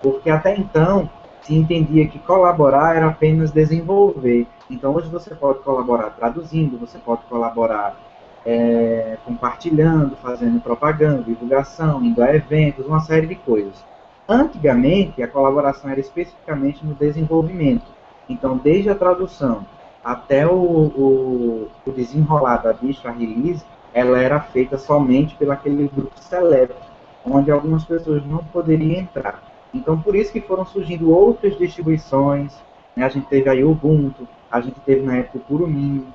[SPEAKER 2] porque até então se entendia que colaborar era apenas desenvolver. Então, hoje você pode colaborar traduzindo, você pode colaborar compartilhando, fazendo propaganda, divulgação, indo a eventos, uma série de coisas. Antigamente, a colaboração era especificamente no desenvolvimento. Então, desde a tradução até o desenrolar da distro, a release, ela era feita somente pelo aquele grupo seleto, onde algumas pessoas não poderiam entrar. Então, por isso que foram surgindo outras distribuições, né? A gente teve aí o Ubuntu, a gente teve na época o Kurumin,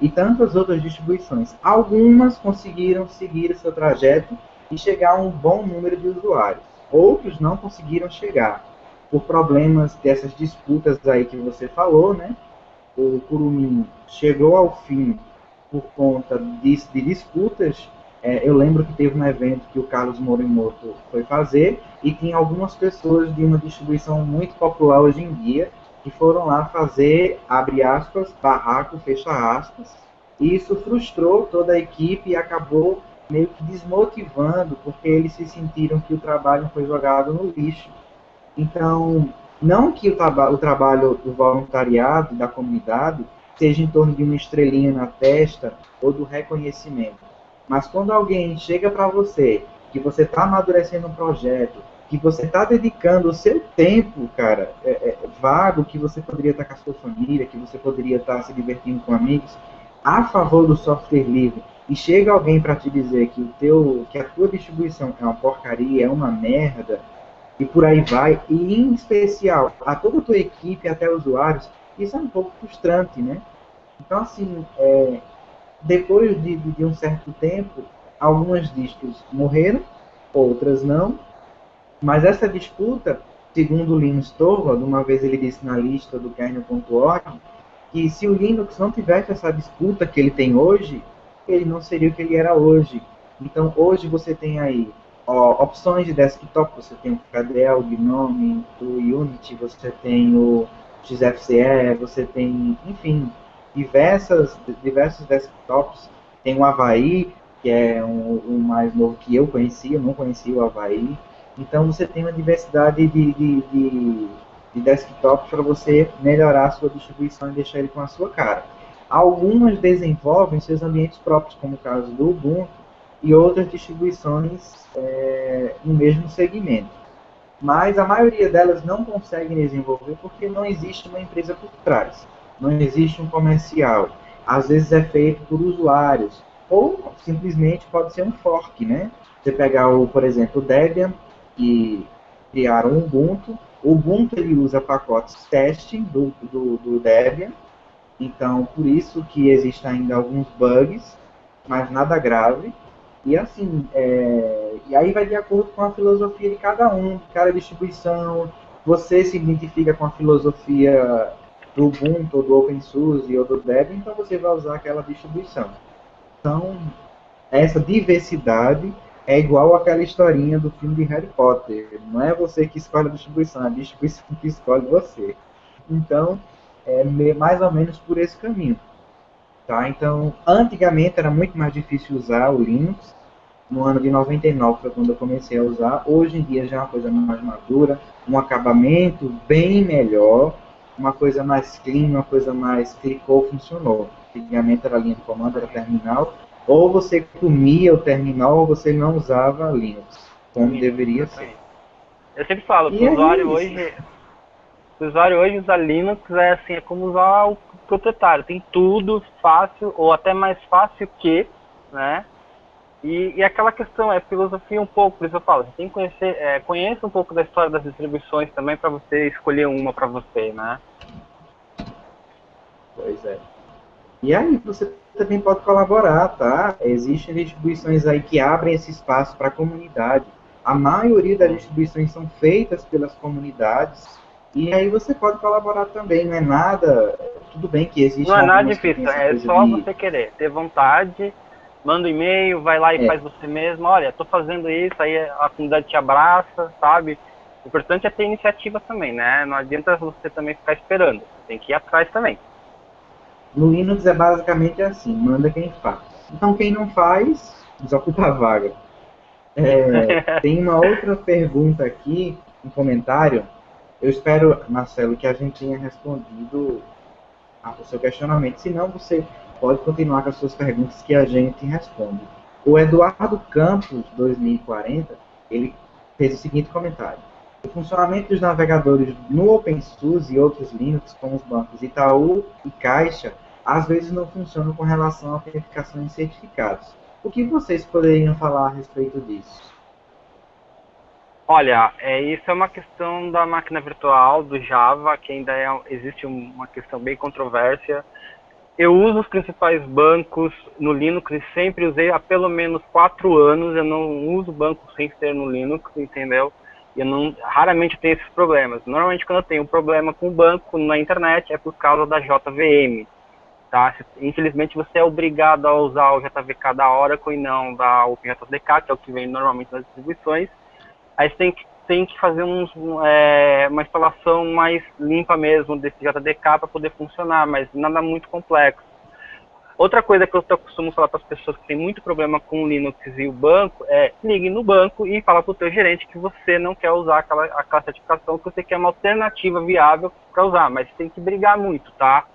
[SPEAKER 2] e tantas outras distribuições. Algumas conseguiram seguir o seu trajeto e chegar a um bom número de usuários. Outros não conseguiram chegar por problemas dessas disputas aí que você falou, né? O Kurumin chegou ao fim por conta de disputas. Eu lembro que teve um evento que o Carlos Morimoto foi fazer e tinha algumas pessoas de uma distribuição muito popular hoje em dia que foram lá fazer, abre aspas, barraco, fecha aspas, e isso frustrou toda a equipe e acabou meio que desmotivando, porque eles se sentiram que o trabalho foi jogado no lixo. Então, não que o trabalho do voluntariado, da comunidade, seja em torno de uma estrelinha na testa ou do reconhecimento, mas quando alguém chega para você, que você está amadurecendo um projeto, que você está dedicando o seu tempo, cara, vago, que você poderia estar com a sua família, que você poderia estar se divertindo com amigos, a favor do software livre, e chega alguém para te dizer que a tua distribuição é uma porcaria, é uma merda, e por aí vai, e em especial a toda a tua equipe, até usuários, isso é um pouco frustrante, né? Então, assim, depois de um certo tempo, algumas distros morreram, outras não, mas essa disputa, segundo o Linus Torvald, uma vez ele disse na lista do kernel.org, que se o Linux não tivesse essa disputa que ele tem hoje, ele não seria o que ele era hoje. Então, hoje você tem aí opções de desktop, você tem o KDE, o GNOME, o Unity, você tem o XFCE, você tem, enfim, diversos desktops. Tem o Avaí, que é um mais novo que eu não conhecia o Avaí. Então você tem uma diversidade de desktops para você melhorar a sua distribuição e deixar ele com a sua cara. Algumas desenvolvem seus ambientes próprios, como o caso do Ubuntu, e outras distribuições no mesmo segmento. Mas a maioria delas não conseguem desenvolver porque não existe uma empresa por trás, não existe um comercial. Às vezes é feito por usuários, ou simplesmente pode ser um fork, né? Você pegar, por exemplo, o Debian, que criaram o Ubuntu. O Ubuntu ele usa pacotes testing do Debian, então por isso que existem ainda alguns bugs, mas nada grave. E assim, e aí vai de acordo com a filosofia de cada um, de cada distribuição. Você se identifica com a filosofia do Ubuntu, ou do OpenSUSE, ou do Debian, então você vai usar aquela distribuição. Então, essa diversidade é igual àquela historinha do filme de Harry Potter. Não é você que escolhe a distribuição, é a distribuição que escolhe você. Então, é mais ou menos por esse caminho. Tá? Então, antigamente era muito mais difícil usar o Linux. No ano de 99 foi quando eu comecei a usar. Hoje em dia já é uma coisa mais madura, um acabamento bem melhor, uma coisa mais clean, uma coisa mais clicou, funcionou. Antigamente era linha de comando, era terminal. Ou você comia o terminal ou você não usava Linux, como deveria ser.
[SPEAKER 1] Eu sempre falo que
[SPEAKER 2] E
[SPEAKER 1] o
[SPEAKER 2] é isso.
[SPEAKER 1] o usuário hoje usar Linux é como usar o proprietário. Tem tudo fácil, ou até mais fácil que, né? E aquela questão é filosofia um pouco, por isso eu falo, você tem que conhecer, conheça um pouco da história das distribuições também para você escolher uma para você, né?
[SPEAKER 2] Pois é. E aí você também pode colaborar, tá? Existem distribuições aí que abrem esse espaço para a comunidade. A maioria das distribuições são feitas pelas comunidades. E aí você pode colaborar também, não é nada. Tudo bem que
[SPEAKER 1] Não
[SPEAKER 2] existem
[SPEAKER 1] é nada
[SPEAKER 2] algumas que têm
[SPEAKER 1] difícil,
[SPEAKER 2] essa
[SPEAKER 1] é
[SPEAKER 2] coisa
[SPEAKER 1] só
[SPEAKER 2] de.
[SPEAKER 1] você querer, ter vontade, manda um e-mail, vai lá e
[SPEAKER 2] É,
[SPEAKER 1] faz você mesmo, olha, tô fazendo isso, aí a comunidade te abraça, sabe? O importante é ter iniciativa também, né? Não adianta você também ficar esperando, tem que ir atrás também.
[SPEAKER 2] no Linux é basicamente assim, manda quem faz. Então quem não faz, desocupa a vaga. Tem uma outra pergunta aqui, um comentário. Eu espero, Marcelo, que a gente tenha respondido ao seu questionamento. Se não, você pode continuar com as suas perguntas que a gente responde. O Eduardo Campos, 2040, ele fez o seguinte comentário. O funcionamento dos navegadores no OpenSUSE e outros Linux, como os bancos Itaú e Caixa, às vezes não funcionam com relação à autenticação de certificados. O que vocês poderiam falar a respeito disso?
[SPEAKER 1] Olha, isso é uma questão da máquina virtual, do Java, que ainda existe uma questão bem controvérsia. Eu uso os principais bancos no Linux e sempre usei há pelo menos 4 anos. Eu não uso banco sem ser no Linux, entendeu? Eu não, raramente tenho esses problemas. Normalmente quando eu tenho um problema com o banco na internet é por causa da JVM. Tá? Infelizmente você é obrigado a usar o JVK da Oracle e não da OpenJDK, que é o que vem normalmente nas distribuições. Aí você tem que fazer uma instalação mais limpa mesmo desse JDK para poder funcionar, mas nada muito complexo. Outra coisa que eu costumo falar para as pessoas que têm muito problema com o Linux e o banco é ligue no banco e fala para o teu gerente que você não quer usar aquela certificação, que você quer uma alternativa viável para usar, mas tem que brigar muito, tá?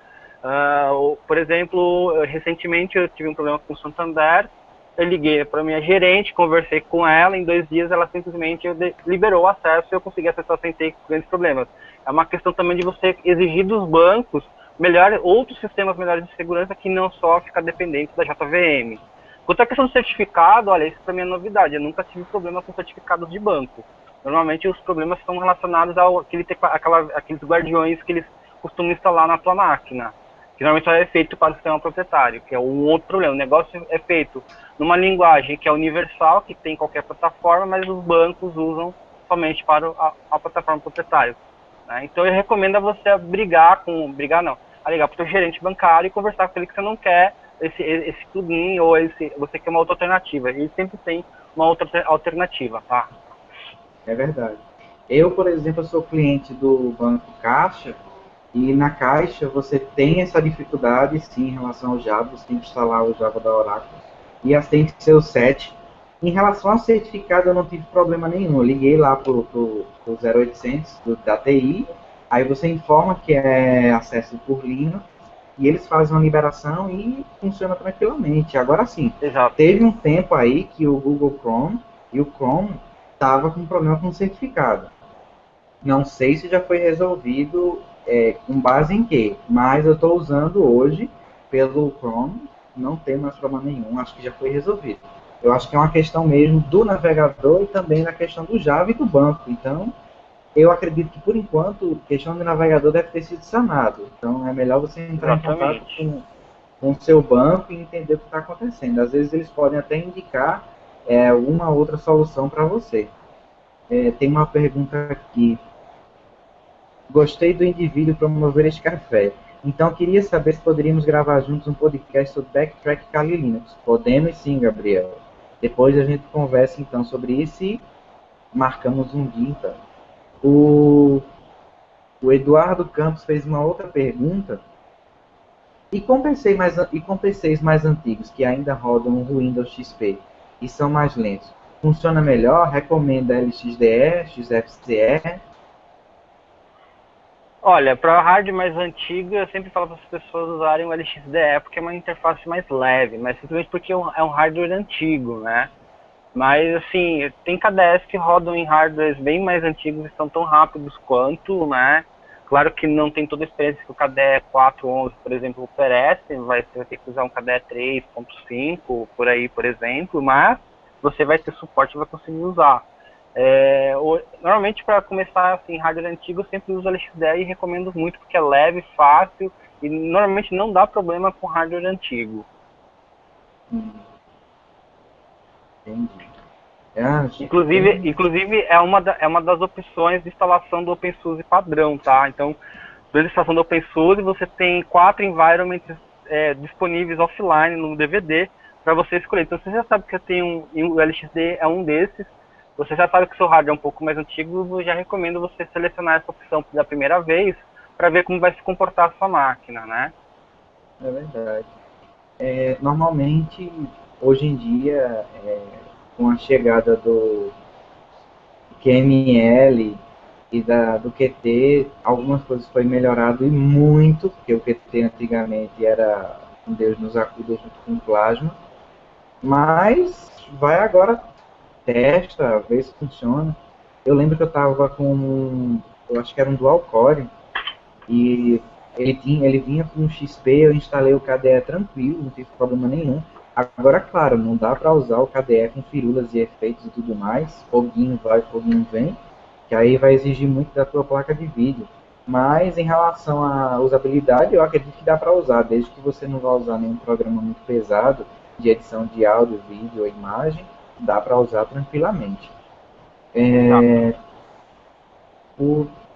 [SPEAKER 1] Por exemplo, recentemente eu tive um problema com o Santander. Eu liguei para minha gerente, conversei com ela, em 2 dias ela simplesmente liberou o acesso e eu consegui acessar sem ter grandes problemas. É uma questão também de você exigir dos bancos outros sistemas melhores de segurança que não só ficar dependente da JVM. Quanto à questão do certificado, olha, isso para mim é novidade. Eu nunca tive problema com certificados de banco. Normalmente os problemas são relacionados àqueles guardiões que eles costumam instalar na tua máquina, que normalmente é feito para o sistema proprietário, que é um outro problema. O negócio é feito numa linguagem que é universal, que tem em qualquer plataforma, mas os bancos usam somente para a plataforma proprietária. Né? Então eu recomendo a você a ligar para o teu gerente bancário e conversar com ele que você não quer esse plugin ou você quer uma outra alternativa. Ele sempre tem uma outra alternativa, tá?
[SPEAKER 2] É verdade. Eu, por exemplo, sou cliente do Banco Caixa e na Caixa você tem essa dificuldade, sim, em relação ao Java, você tem que instalar o Java da Oracle e tem que ser o 7. Em relação ao certificado, eu não tive problema nenhum. Eu liguei lá pro 0800 da TI, aí você informa que é acesso por Linux e eles fazem uma liberação e funciona tranquilamente. Agora sim,
[SPEAKER 1] Exato.
[SPEAKER 2] teve um tempo aí que o Google Chrome e o Chrome estava com problema com o certificado. Não sei se já foi resolvido com base em quê, mas eu estou usando hoje pelo Chrome, não tem mais problema nenhum, acho que já foi resolvido. Eu acho que é uma questão mesmo do navegador e também da questão do Java e do banco. Então, eu acredito que por enquanto a questão do navegador deve ter sido sanado. Então, é melhor você entrar em contato
[SPEAKER 1] Exatamente.
[SPEAKER 2] com com o seu banco e entender o que está acontecendo. Às vezes eles podem até indicar uma outra solução para você. Tem uma pergunta aqui. Gostei do indivíduo promover este café. Então, queria saber se poderíamos gravar juntos um podcast sobre Backtrack Kali Linux. Podemos sim, Gabriel. Depois a gente conversa então sobre isso e marcamos um dia então. O Eduardo Campos fez uma outra pergunta. E com PCs mais antigos que ainda rodam o Windows XP e são mais lentos, funciona melhor? Recomenda LXDE, XFCE?
[SPEAKER 1] Olha, para hardware mais antigo, eu sempre falo para as pessoas usarem o LXDE, porque é uma interface mais leve, mas simplesmente porque é um hardware antigo, né? Mas, assim, tem KDEs que rodam em hardwares bem mais antigos e são tão rápidos quanto, né? Claro que não tem toda a experiência que o KDE 4.11, por exemplo, oferece, você vai ter que usar um KDE 3.5, por aí, por exemplo, mas você vai ter suporte e vai conseguir usar. Normalmente, para começar assim, hardware antigo, eu sempre uso o LXDE e recomendo muito, porque é leve, fácil, e normalmente não dá problema com hardware antigo.
[SPEAKER 2] Entendi.
[SPEAKER 1] Inclusive é uma das opções de instalação do OpenSUSE padrão, tá? Então, durante a instalação do OpenSUSE, você tem 4 environments disponíveis offline no DVD para você escolher. Então, você já sabe que eu tenho o LXD é um desses. Você já sabe que o seu hardware é um pouco mais antigo, eu já recomendo você selecionar essa opção da primeira vez para ver como vai se comportar a sua máquina, né?
[SPEAKER 2] É verdade. Normalmente, hoje em dia, com a chegada do QML e do Qt, algumas coisas foi melhorado e muito, porque o Qt antigamente era um Deus nos acuda junto com o Plasma, mas vai agora, testa, vê se funciona. Eu lembro que eu estava com, eu acho que era um dual core, e ele vinha com um XP, eu instalei o KDE tranquilo, não tive problema nenhum. Agora, claro, não dá para usar o KDE com firulas e efeitos e tudo mais, foguinho vai, foguinho vem, que aí vai exigir muito da tua placa de vídeo. Mas em relação à usabilidade, eu acredito que dá para usar, desde que você não vá usar nenhum programa muito pesado de edição de áudio, vídeo ou imagem, dá para usar tranquilamente.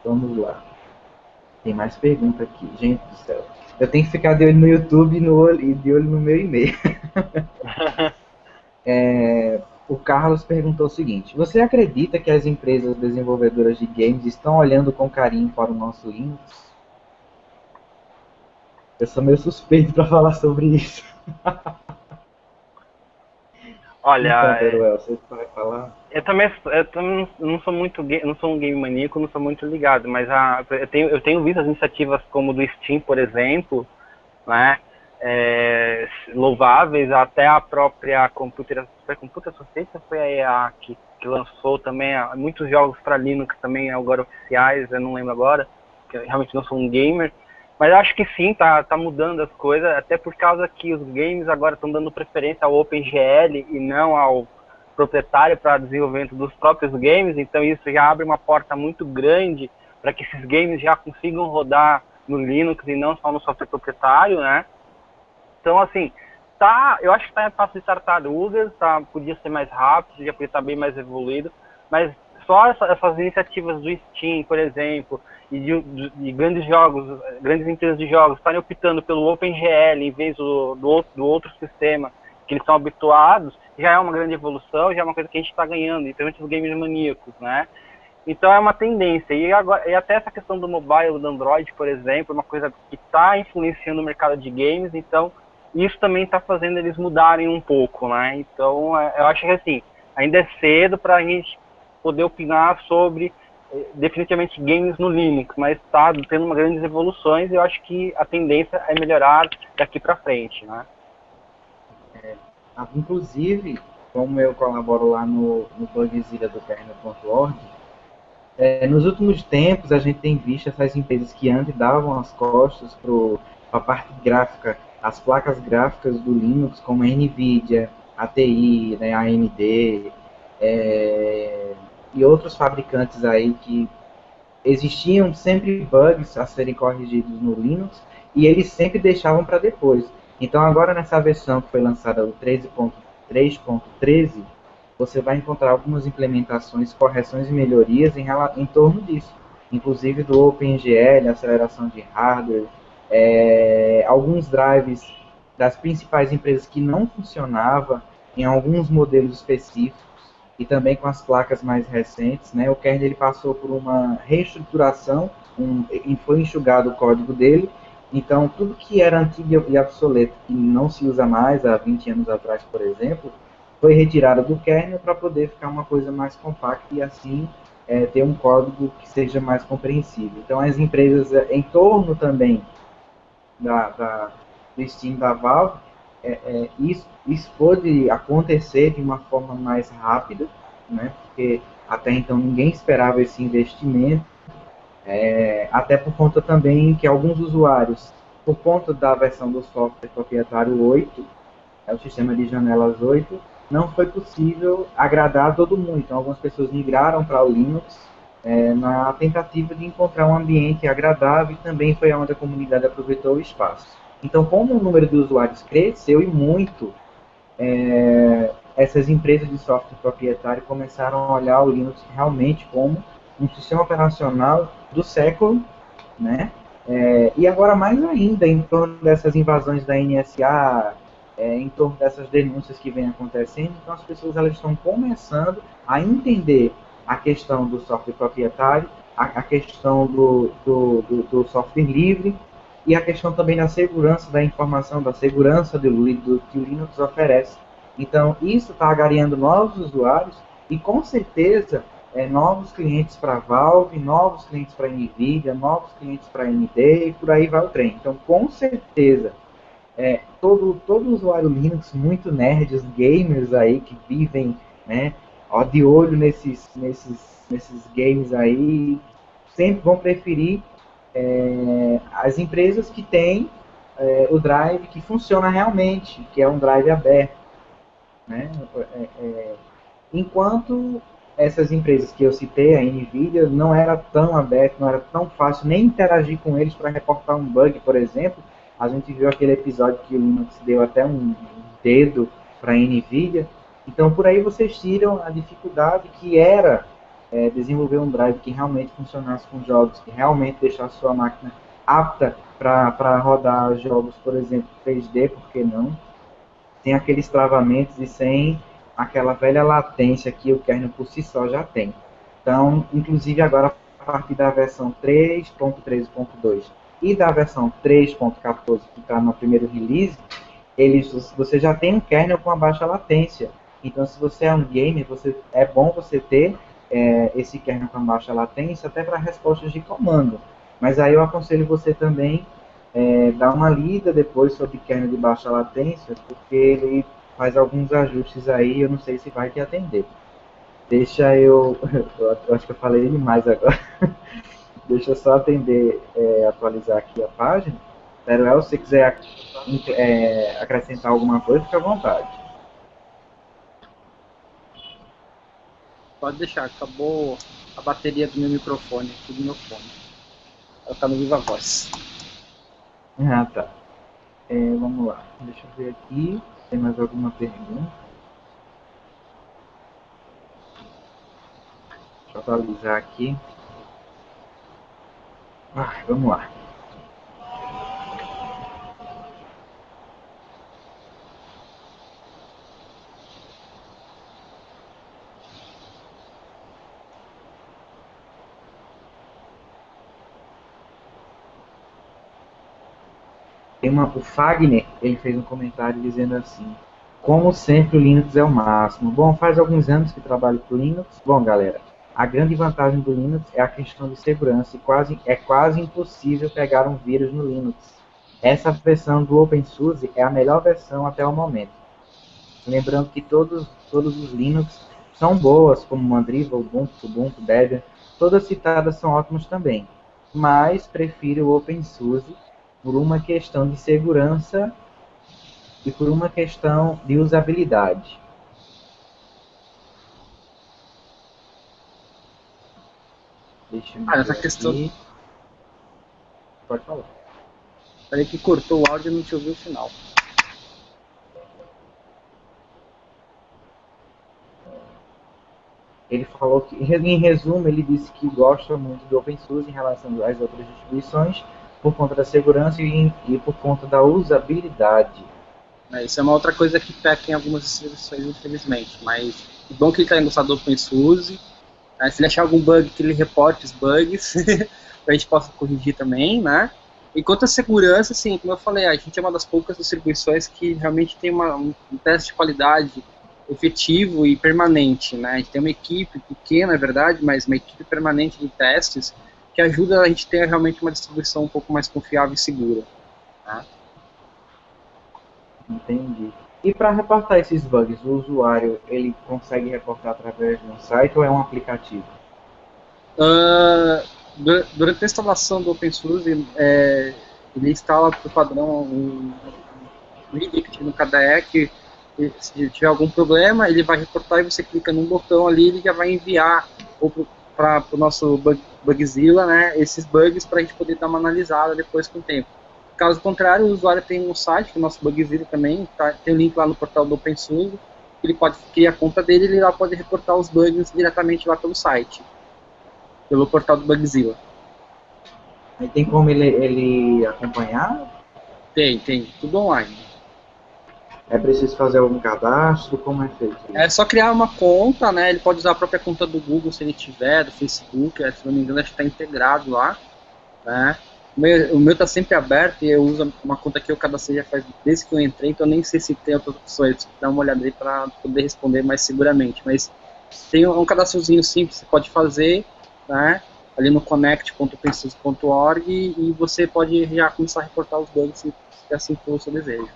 [SPEAKER 2] Vamos lá. Tem mais pergunta aqui. Gente do céu. Eu tenho que ficar de olho no YouTube e de olho no meu e-mail. O Carlos perguntou o seguinte: você acredita que as empresas desenvolvedoras de games estão olhando com carinho para o nosso Linux? Eu sou meio suspeito para falar sobre isso.
[SPEAKER 1] Olha,
[SPEAKER 2] então, Teruel, você vai falar?
[SPEAKER 1] eu também não sou muito, não sou um game maníaco, não sou muito ligado, mas eu tenho visto as iniciativas como do Steam, por exemplo, né, louváveis, até a própria Computer Associates foi a EA que lançou também muitos jogos para Linux também agora oficiais, eu não lembro agora, porque eu realmente não sou um gamer, mas eu acho que sim, tá mudando as coisas, até por causa que os games agora estão dando preferência ao OpenGL e não ao proprietário para desenvolvimento dos próprios games, então isso já abre uma porta muito grande para que esses games já consigam rodar no Linux e não só no software proprietário, né? Então, assim, eu acho que está em passo de tartarugas, podia ser mais rápido, já podia estar bem mais evoluído, mas só essas iniciativas do Steam, por exemplo, e de grandes jogos, grandes empresas de jogos estarem optando pelo OpenGL em vez do outro sistema que eles são habituados, já é uma grande evolução, já é uma coisa que a gente está ganhando, principalmente os games maníacos, né? Então é uma tendência. E até essa questão do mobile, do Android, por exemplo, é uma coisa que está influenciando o mercado de games, então isso também está fazendo eles mudarem um pouco, né? Então eu acho que assim, ainda é cedo para a gente poder opinar sobre definitivamente games no Linux, mas está tendo uma grandes evoluções e eu acho que a tendência é melhorar daqui para frente, né?
[SPEAKER 2] Inclusive, como eu colaboro lá no Bugzilla do kernel.org, nos últimos tempos a gente tem visto essas empresas que antes davam as costas para a parte gráfica, as placas gráficas do Linux, como a NVIDIA, a TI, né, a AMD, e outros fabricantes aí que existiam sempre bugs a serem corrigidos no Linux e eles sempre deixavam para depois. Então agora nessa versão que foi lançada, o 13.3.13, você vai encontrar algumas implementações, correções e melhorias em torno disso. Inclusive do OpenGL, aceleração de hardware, alguns drives das principais empresas que não funcionava em alguns modelos específicos e também com as placas mais recentes, né? O kernel ele passou por uma reestruturação, e foi enxugado o código dele. Então, tudo que era antigo e obsoleto, que não se usa mais há 20 anos atrás, por exemplo, foi retirado do kernel para poder ficar uma coisa mais compacta e assim ter um código que seja mais compreensível. Então, as empresas em torno também do Steam da Valve, isso pôde acontecer de uma forma mais rápida, né? Porque até então ninguém esperava esse investimento, até por conta também que alguns usuários, por conta da versão do software proprietário 8, o sistema de janelas 8, não foi possível agradar todo mundo. Então, algumas pessoas migraram para o Linux na tentativa de encontrar um ambiente agradável e também foi onde a comunidade aproveitou o espaço. Então, como o número de usuários cresceu e muito, essas empresas de software proprietário começaram a olhar o Linux realmente como um sistema operacional do século, né? E agora mais ainda, em torno dessas invasões da NSA, em torno dessas denúncias que vêm acontecendo, então as pessoas elas estão começando a entender a questão do software proprietário, a questão do software livre e a questão também da segurança da informação, da segurança do que o Linux oferece. Então, isso está agariando novos usuários e, com certeza, novos clientes para Valve, novos clientes para NVIDIA, novos clientes para AMD e por aí vai o trem. Então, com certeza, todo usuário Linux, muito nerds, gamers aí que vivem, né, de olho nesses games aí, sempre vão preferir as empresas que têm o drive que funciona realmente, que é um drive aberto, né? Enquanto essas empresas que eu citei, a NVIDIA, não era tão aberto, não era tão fácil nem interagir com eles para reportar um bug, por exemplo. A gente viu aquele episódio que o Linux deu até um dedo para a NVIDIA. Então, por aí vocês tiram a dificuldade que era desenvolver um drive que realmente funcionasse com jogos, que realmente deixasse sua máquina apta para rodar jogos, por exemplo, 3D, por que não? Sem aqueles travamentos e sem aquela velha latência que o kernel por si só já tem. Então, inclusive agora, a partir da versão 3.13.2 e da versão 3.14, que está no primeiro release, você já tem um kernel com a baixa latência. Então, se você é um gamer, é bom você ter esse kernel com baixa latência até para respostas de comando. Mas aí eu aconselho você também dar uma lida depois sobre kernel de baixa latência, porque ele faz alguns ajustes aí, eu não sei se vai te atender. Deixa eu acho que eu falei demais agora. Deixa eu só atualizar aqui a página. Teruel, se você quiser acrescentar alguma coisa, fica à vontade.
[SPEAKER 3] Pode deixar, acabou a bateria do meu microfone, aqui do meu fone. Ela tá no Viva Voz.
[SPEAKER 2] Ah, tá. Vamos lá. Deixa eu ver aqui. Tem mais alguma pergunta? Deixa eu atualizar aqui. Vamos lá. O Fagner, ele fez um comentário dizendo assim: como sempre o Linux é o máximo. Bom, faz alguns anos que trabalho com Linux. Bom, galera, a grande vantagem do Linux é a questão de segurança e é quase impossível pegar um vírus no Linux. Essa versão do OpenSUSE é a melhor versão até o momento. Lembrando que todos os Linux são boas, como Mandriva, Ubuntu, Debian, todas citadas são ótimas também. Mas prefiro o OpenSUSE por uma questão de segurança e por uma questão de usabilidade. Deixa eu ver
[SPEAKER 3] essa questão.
[SPEAKER 2] aqui. Pode falar.
[SPEAKER 3] Peraí que cortou o áudio e não te ouviu o final.
[SPEAKER 2] ele falou que, em resumo, ele disse que gosta muito do OpenSUSE em relação às outras distribuições, por conta da segurança e por conta da usabilidade.
[SPEAKER 3] Isso é uma outra coisa que peca em algumas distribuições, infelizmente. Mas é bom que ele tenha gostado do OpenSUSE. Se ele achar algum bug, que ele reporte os bugs, para a gente possa corrigir também, né? Enquanto a segurança, assim, como eu falei, a gente é uma das poucas distribuições que realmente tem um teste de qualidade efetivo e permanente, né? A gente tem uma equipe pequena, é verdade, mas uma equipe permanente de testes que ajuda a gente a ter realmente uma distribuição um pouco mais confiável e segura. Tá?
[SPEAKER 2] Entendi. E para reportar esses bugs, o usuário ele consegue reportar através de um site ou é um aplicativo?
[SPEAKER 3] Durante a instalação do OpenSUSE, ele instala por padrão um redirect no KDE que se tiver algum problema, ele vai reportar e você clica num botão ali, ele já vai enviar para o nosso Bugzilla, né, esses bugs para a gente poder dar uma analisada depois com o tempo. Caso contrário, o usuário tem um site, que é o nosso Bugzilla também, tem um link lá no portal do OpenSUSE, ele pode criar a conta dele e ele lá pode reportar os bugs diretamente lá pelo site, pelo portal do Bugzilla.
[SPEAKER 2] Aí tem como ele acompanhar?
[SPEAKER 3] Tem, tudo online.
[SPEAKER 2] É preciso fazer algum cadastro? Como é feito?
[SPEAKER 3] É só criar uma conta, né? Ele pode usar a própria conta do Google se ele tiver, do Facebook, se não me engano, acho que está integrado lá, né? O meu está sempre aberto e eu uso uma conta que eu cadastrei já faz desde que eu entrei, então eu nem sei se tem outras opções, dar uma olhada aí para poder responder mais seguramente. Mas tem um cadastrozinho simples que você pode fazer, né? Ali no connect.opensuse.org e você pode já começar a reportar os bugs se assim for o seu desejo.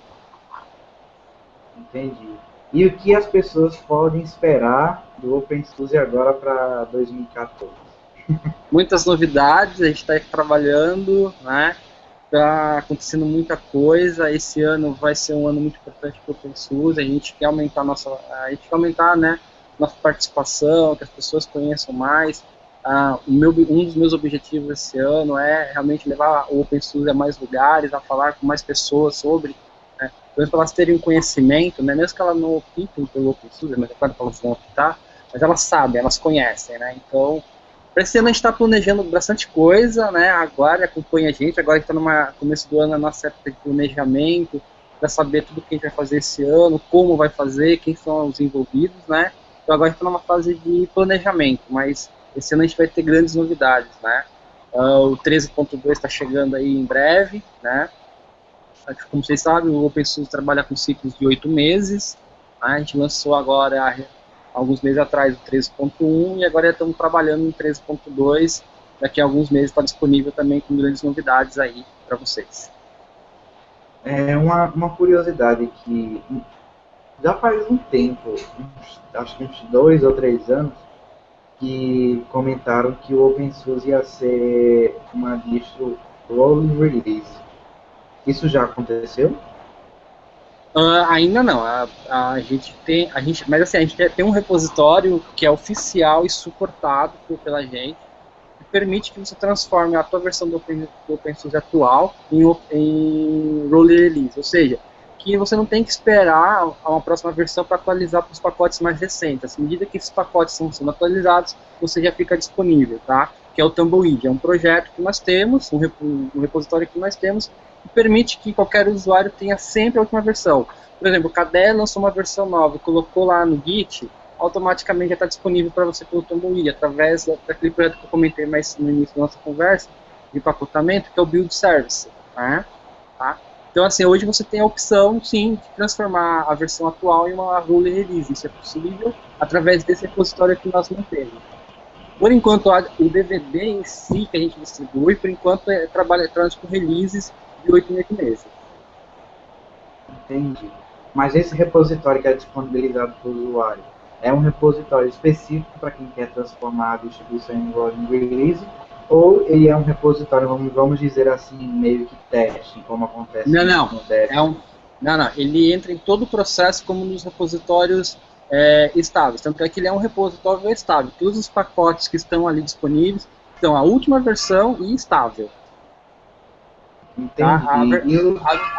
[SPEAKER 2] Entendi. E o que as pessoas podem esperar do OpenSUSE agora para 2014?
[SPEAKER 3] Muitas novidades, a gente está trabalhando, né? Está acontecendo muita coisa. Esse ano vai ser um ano muito importante para o OpenSUSE. A gente quer aumentar né, nossa participação, que as pessoas conheçam mais. Um dos meus objetivos esse ano é realmente levar o OpenSUSE a mais lugares, a falar com mais pessoas sobre, né, para elas terem um conhecimento, né, mesmo que elas não optem pelo OpenSUSE, mas é claro que elas vão optar, mas elas sabem, elas conhecem, né, então, para esse ano a gente está planejando bastante coisa, né, agora acompanha a gente está no começo do ano, a nossa época de planejamento, para saber tudo que a gente vai fazer esse ano, como vai fazer, quem são os envolvidos, né, então agora a gente está numa fase de planejamento, mas esse ano a gente vai ter grandes novidades, né? O 13.2 está chegando aí em breve, né? Como vocês sabem, o OpenSUSE trabalha com ciclos de 8 meses. Né? A gente lançou agora, alguns meses atrás, o 13.1 e agora já estamos trabalhando no 13.2. Daqui a alguns meses está disponível também com grandes novidades aí para vocês.
[SPEAKER 2] É uma curiosidade que já faz um tempo, acho que uns 2 ou 3 anos, que comentaram que o OpenSUSE ia ser uma distro rolling release. Isso já aconteceu?
[SPEAKER 3] Ainda não. Mas assim, a gente tem um repositório que é oficial e suportado pela gente, que permite que você transforme a tua versão do OpenSUSE atual em rolling release, ou seja, que você não tem que esperar uma próxima versão para atualizar para os pacotes mais recentes. À medida que esses pacotes estão sendo atualizados, você já fica disponível, tá? Que é o Tumbleweed, é um projeto que nós temos, um repositório que nós temos, que permite que qualquer usuário tenha sempre a última versão. Por exemplo, o KDE lançou uma versão nova, colocou lá no Git, automaticamente já está disponível para você pelo Tumbleweed, através daquele projeto que eu comentei mais no início da nossa conversa, de empacotamento, que é o Build Service, né? Tá? Então, assim, hoje você tem a opção, sim, de transformar a versão atual em uma rolling release. Isso é possível através desse repositório que nós mantemos. Por enquanto, o DVD em si que a gente distribui, por enquanto, trabalha com releases de 8 em 8 meses.
[SPEAKER 2] Entendi. Mas esse repositório que é disponibilizado para o usuário, é um repositório específico para quem quer transformar a distribuição em rolling release, ou ele é um repositório, vamos dizer assim, meio que teste, como acontece no Dev?
[SPEAKER 3] Não, ele entra em todo o processo como nos repositórios estáveis, tanto é que ele é um repositório estável. Todos os pacotes que estão ali disponíveis são a última versão e estável.
[SPEAKER 2] Entendi.
[SPEAKER 3] Tá?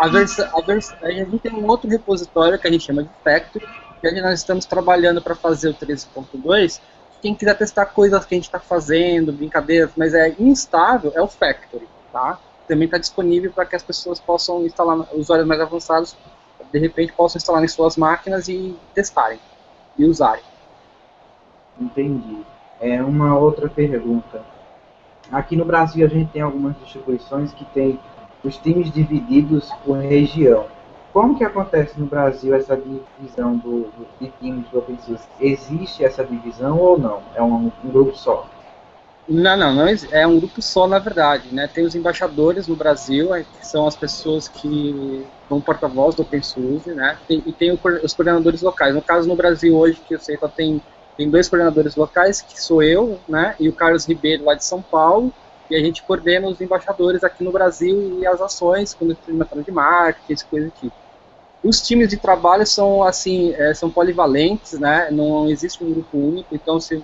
[SPEAKER 3] A gente tem um outro repositório que a gente chama de Factory, que nós estamos trabalhando para fazer o 13.2, quem quiser testar coisas que a gente está fazendo, brincadeiras, mas é instável, é o Factory, tá? Também está disponível para que as pessoas possam instalar, usuários mais avançados, de repente possam instalar em suas máquinas e testarem e usarem.
[SPEAKER 2] Entendi. Uma outra pergunta. Aqui no Brasil a gente tem algumas distribuições que tem os times divididos por região. Como que acontece no Brasil essa divisão de times do OpenSUSE? Existe essa divisão ou não? É um grupo só?
[SPEAKER 3] Não, é um grupo só, na verdade, né? Tem os embaixadores no Brasil, que são as pessoas que são porta-voz do OpenSUSE, né? E tem os coordenadores locais. No caso, no Brasil, hoje, que eu sei, tem 2 coordenadores locais, que sou eu, né? E o Carlos Ribeiro, lá de São Paulo, e a gente coordena os embaixadores aqui no Brasil e as ações, quando tem de marketing, coisa do tipo. Os times de trabalho são, assim, são polivalentes, né? Não existe um grupo único, então se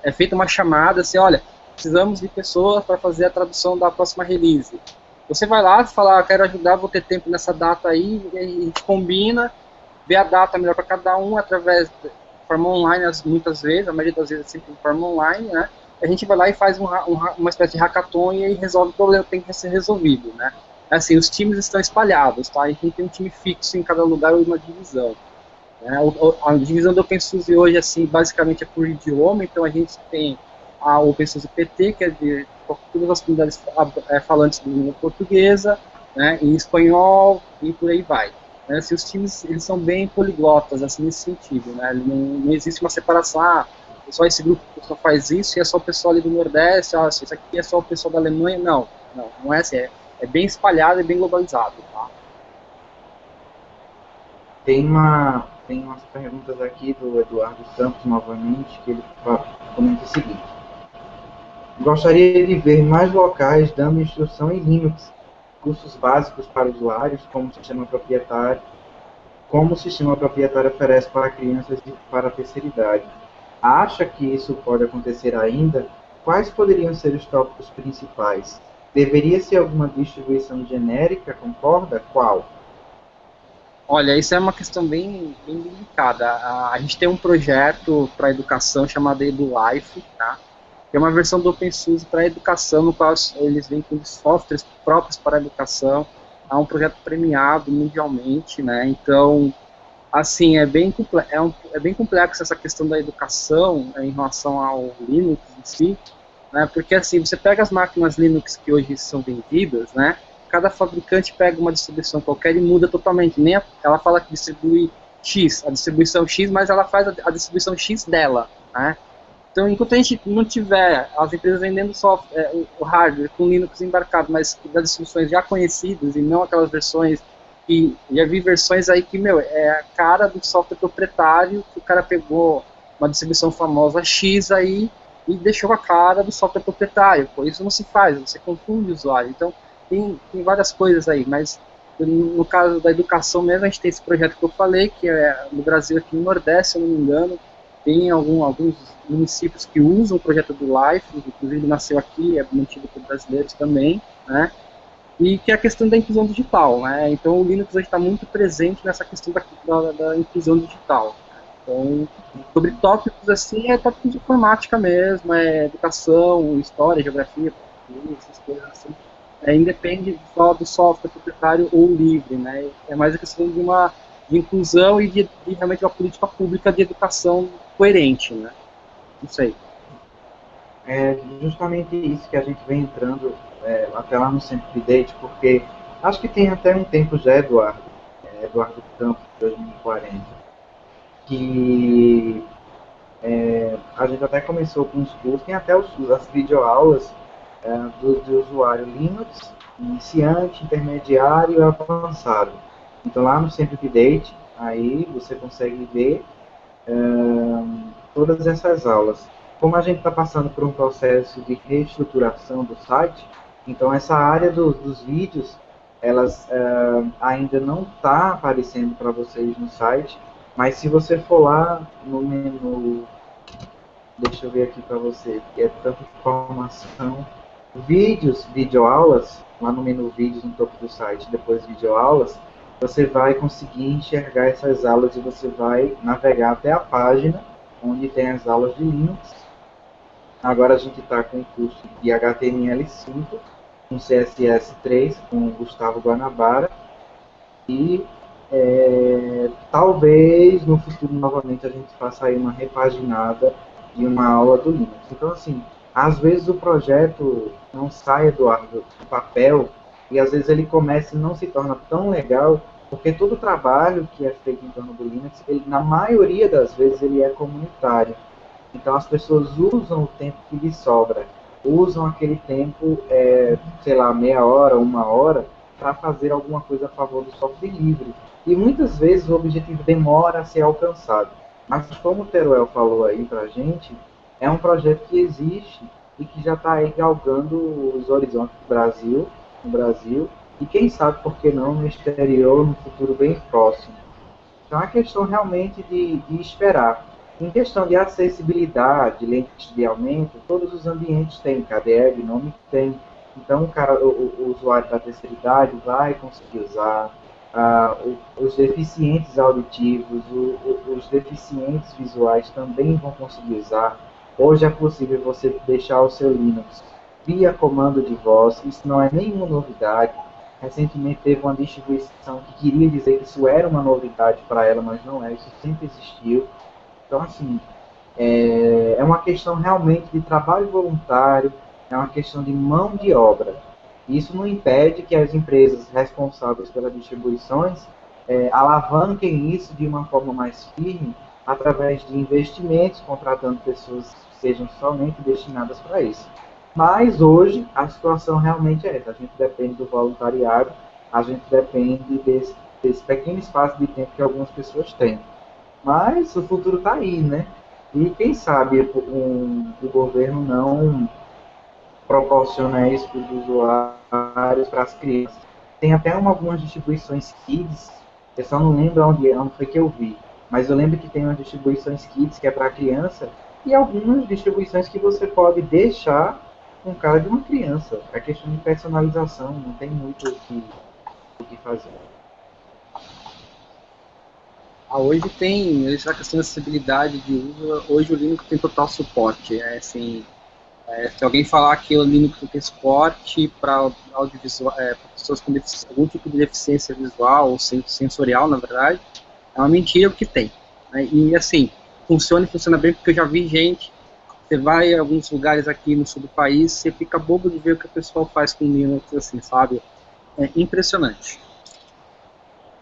[SPEAKER 3] é feita uma chamada, assim, olha, precisamos de pessoas para fazer a tradução da próxima release. Você vai lá e fala, quero ajudar, vou ter tempo nessa data aí, e a gente combina, vê a data melhor para cada um, através de forma online, muitas vezes, a maioria das vezes é sempre de forma online, né? A gente vai lá e faz uma espécie de hackathon e aí resolve o problema que tem que ser resolvido, né? Assim, os times estão espalhados, tá? A gente não tem um time fixo em cada lugar ou uma divisão. A divisão do OpenSUSE hoje, assim, basicamente é por idioma, então a gente tem a OpenSUSE PT, que é de todas as comunidades falantes de língua portuguesa, né, em espanhol e por aí vai. Assim, os times, eles são bem poliglotas, assim, nesse sentido, né, não existe uma separação, só esse grupo só faz isso e é só o pessoal ali do Nordeste, isso aqui é só o pessoal da Alemanha, não é assim, é bem espalhado e bem globalizado, tá?
[SPEAKER 2] Tem umas perguntas aqui do Eduardo Santos, novamente, que ele comenta o seguinte. Gostaria de ver mais locais dando instrução em Linux, cursos básicos para usuários, como o sistema proprietário oferece para crianças e para a terceira idade. Acha que isso pode acontecer ainda? Quais poderiam ser os tópicos principais? Deveria ser alguma distribuição genérica, concorda? Qual?
[SPEAKER 3] Olha, isso é uma questão bem delicada. A gente tem um projeto para educação chamado EduLife, tá? Que é uma versão do OpenSUSE para educação, no qual eles vêm com softwares próprios para a educação. É um projeto premiado mundialmente, né? Então, assim, é bem complexo essa questão da educação em relação ao Linux em si, né? Porque, assim, você pega as máquinas Linux que hoje são vendidas, né? Cada fabricante pega uma distribuição qualquer e muda totalmente. Ela fala que distribui X, a distribuição X, mas ela faz a distribuição X dela, né? Então, enquanto a gente não tiver as empresas vendendo software, o hardware com Linux embarcado, mas das distribuições já conhecidas e não aquelas versões que já vi versões aí que, é a cara do software proprietário, que o cara pegou uma distribuição famosa X aí e deixou a cara do software proprietário. Pô, isso não se faz, você confunde o usuário. Então, tem várias coisas aí, mas no caso da educação mesmo, a gente tem esse projeto que eu falei, que é no Brasil, aqui no Nordeste, se eu não me engano, tem alguns municípios que usam o projeto do Life, inclusive nasceu aqui, é mantido por brasileiros também, né? E que é a questão da inclusão digital, né? Então o Linux hoje está muito presente nessa questão da inclusão digital. Então, sobre tópicos assim, é tópicos de informática mesmo, é educação, história, geografia, essas coisas assim. Independe só do software proprietário ou livre, né? É mais a questão de inclusão e de realmente uma política pública de educação coerente, né? Isso aí.
[SPEAKER 2] É justamente isso que a gente vem entrando até lá no Centro Update, porque acho que tem até um tempo já, Eduardo Campos, 2040, que a gente até começou com os cursos, tem até as videoaulas do usuário Linux, iniciante, intermediário e avançado. Então lá no Centro Update, aí você consegue ver todas essas aulas. Como a gente está passando por um processo de reestruturação do site, então essa área dos vídeos, elas ainda não está aparecendo para vocês no site, mas se você for lá no menu, deixa eu ver aqui para você, que é tanta informação, videoaulas, lá no menu vídeos no topo do site, depois videoaulas, você vai conseguir enxergar essas aulas e você vai navegar até a página onde tem as aulas de Linux. Agora a gente está com o curso de HTML5, com CSS3, com o Gustavo Guanabara. E talvez no futuro novamente a gente faça aí uma repaginada de uma aula do Linux. Então, assim, às vezes o projeto não sai do papel e às vezes ele começa e não se torna tão legal, porque todo o trabalho que é feito em torno do Linux, ele, na maioria das vezes, ele é comunitário. Então as pessoas usam o tempo que lhes sobra, usam aquele tempo, sei lá, meia hora, uma hora, para fazer alguma coisa a favor do software livre. E muitas vezes o objetivo demora a ser alcançado. Mas como o Teruel falou aí pra gente, é um projeto que existe e que já está aí galgando os horizontes no Brasil, e quem sabe, por que não, no exterior, no futuro bem próximo. Então é questão realmente de esperar. Em questão de acessibilidade, lentes de aumento, todos os ambientes têm, KDE, Gnome tem. Então o usuário da terceira idade vai conseguir usar, os deficientes auditivos, os deficientes visuais também vão conseguir usar. Hoje é possível você deixar o seu Linux via comando de voz, isso não é nenhuma novidade. Recentemente teve uma distribuição que queria dizer que isso era uma novidade para ela, mas não é, isso sempre existiu. Então, assim, é uma questão realmente de trabalho voluntário, é uma questão de mão de obra. Isso não impede que as empresas responsáveis pelas distribuições alavanquem isso de uma forma mais firme, através de investimentos, contratando pessoas que sejam somente destinadas para isso. Mas hoje a situação realmente é essa. A gente depende do voluntariado, a gente depende desse pequeno espaço de tempo que algumas pessoas têm. Mas o futuro está aí, né? E quem sabe o governo não proporciona isso para os usuários, para as crianças. Tem até algumas distribuições Kids, eu só não lembro onde foi que eu vi, mas eu lembro que tem umas distribuições Kids que é para criança, e algumas distribuições que você pode deixar com cara de uma criança. É questão de personalização, não tem muito o que fazer.
[SPEAKER 3] Hoje tem essa questão de acessibilidade de uso. Hoje o Linux tem total suporte. Assim, se alguém falar que o Linux não tem suporte para audiovisual, pessoas com algum tipo de deficiência visual ou sensorial, na verdade, é uma mentira, porque tem. Né? E assim, funciona bem, porque eu já vi gente. Você vai a alguns lugares aqui no sul do país, você fica bobo de ver o que o pessoal faz com o Linux, assim, sabe? É impressionante.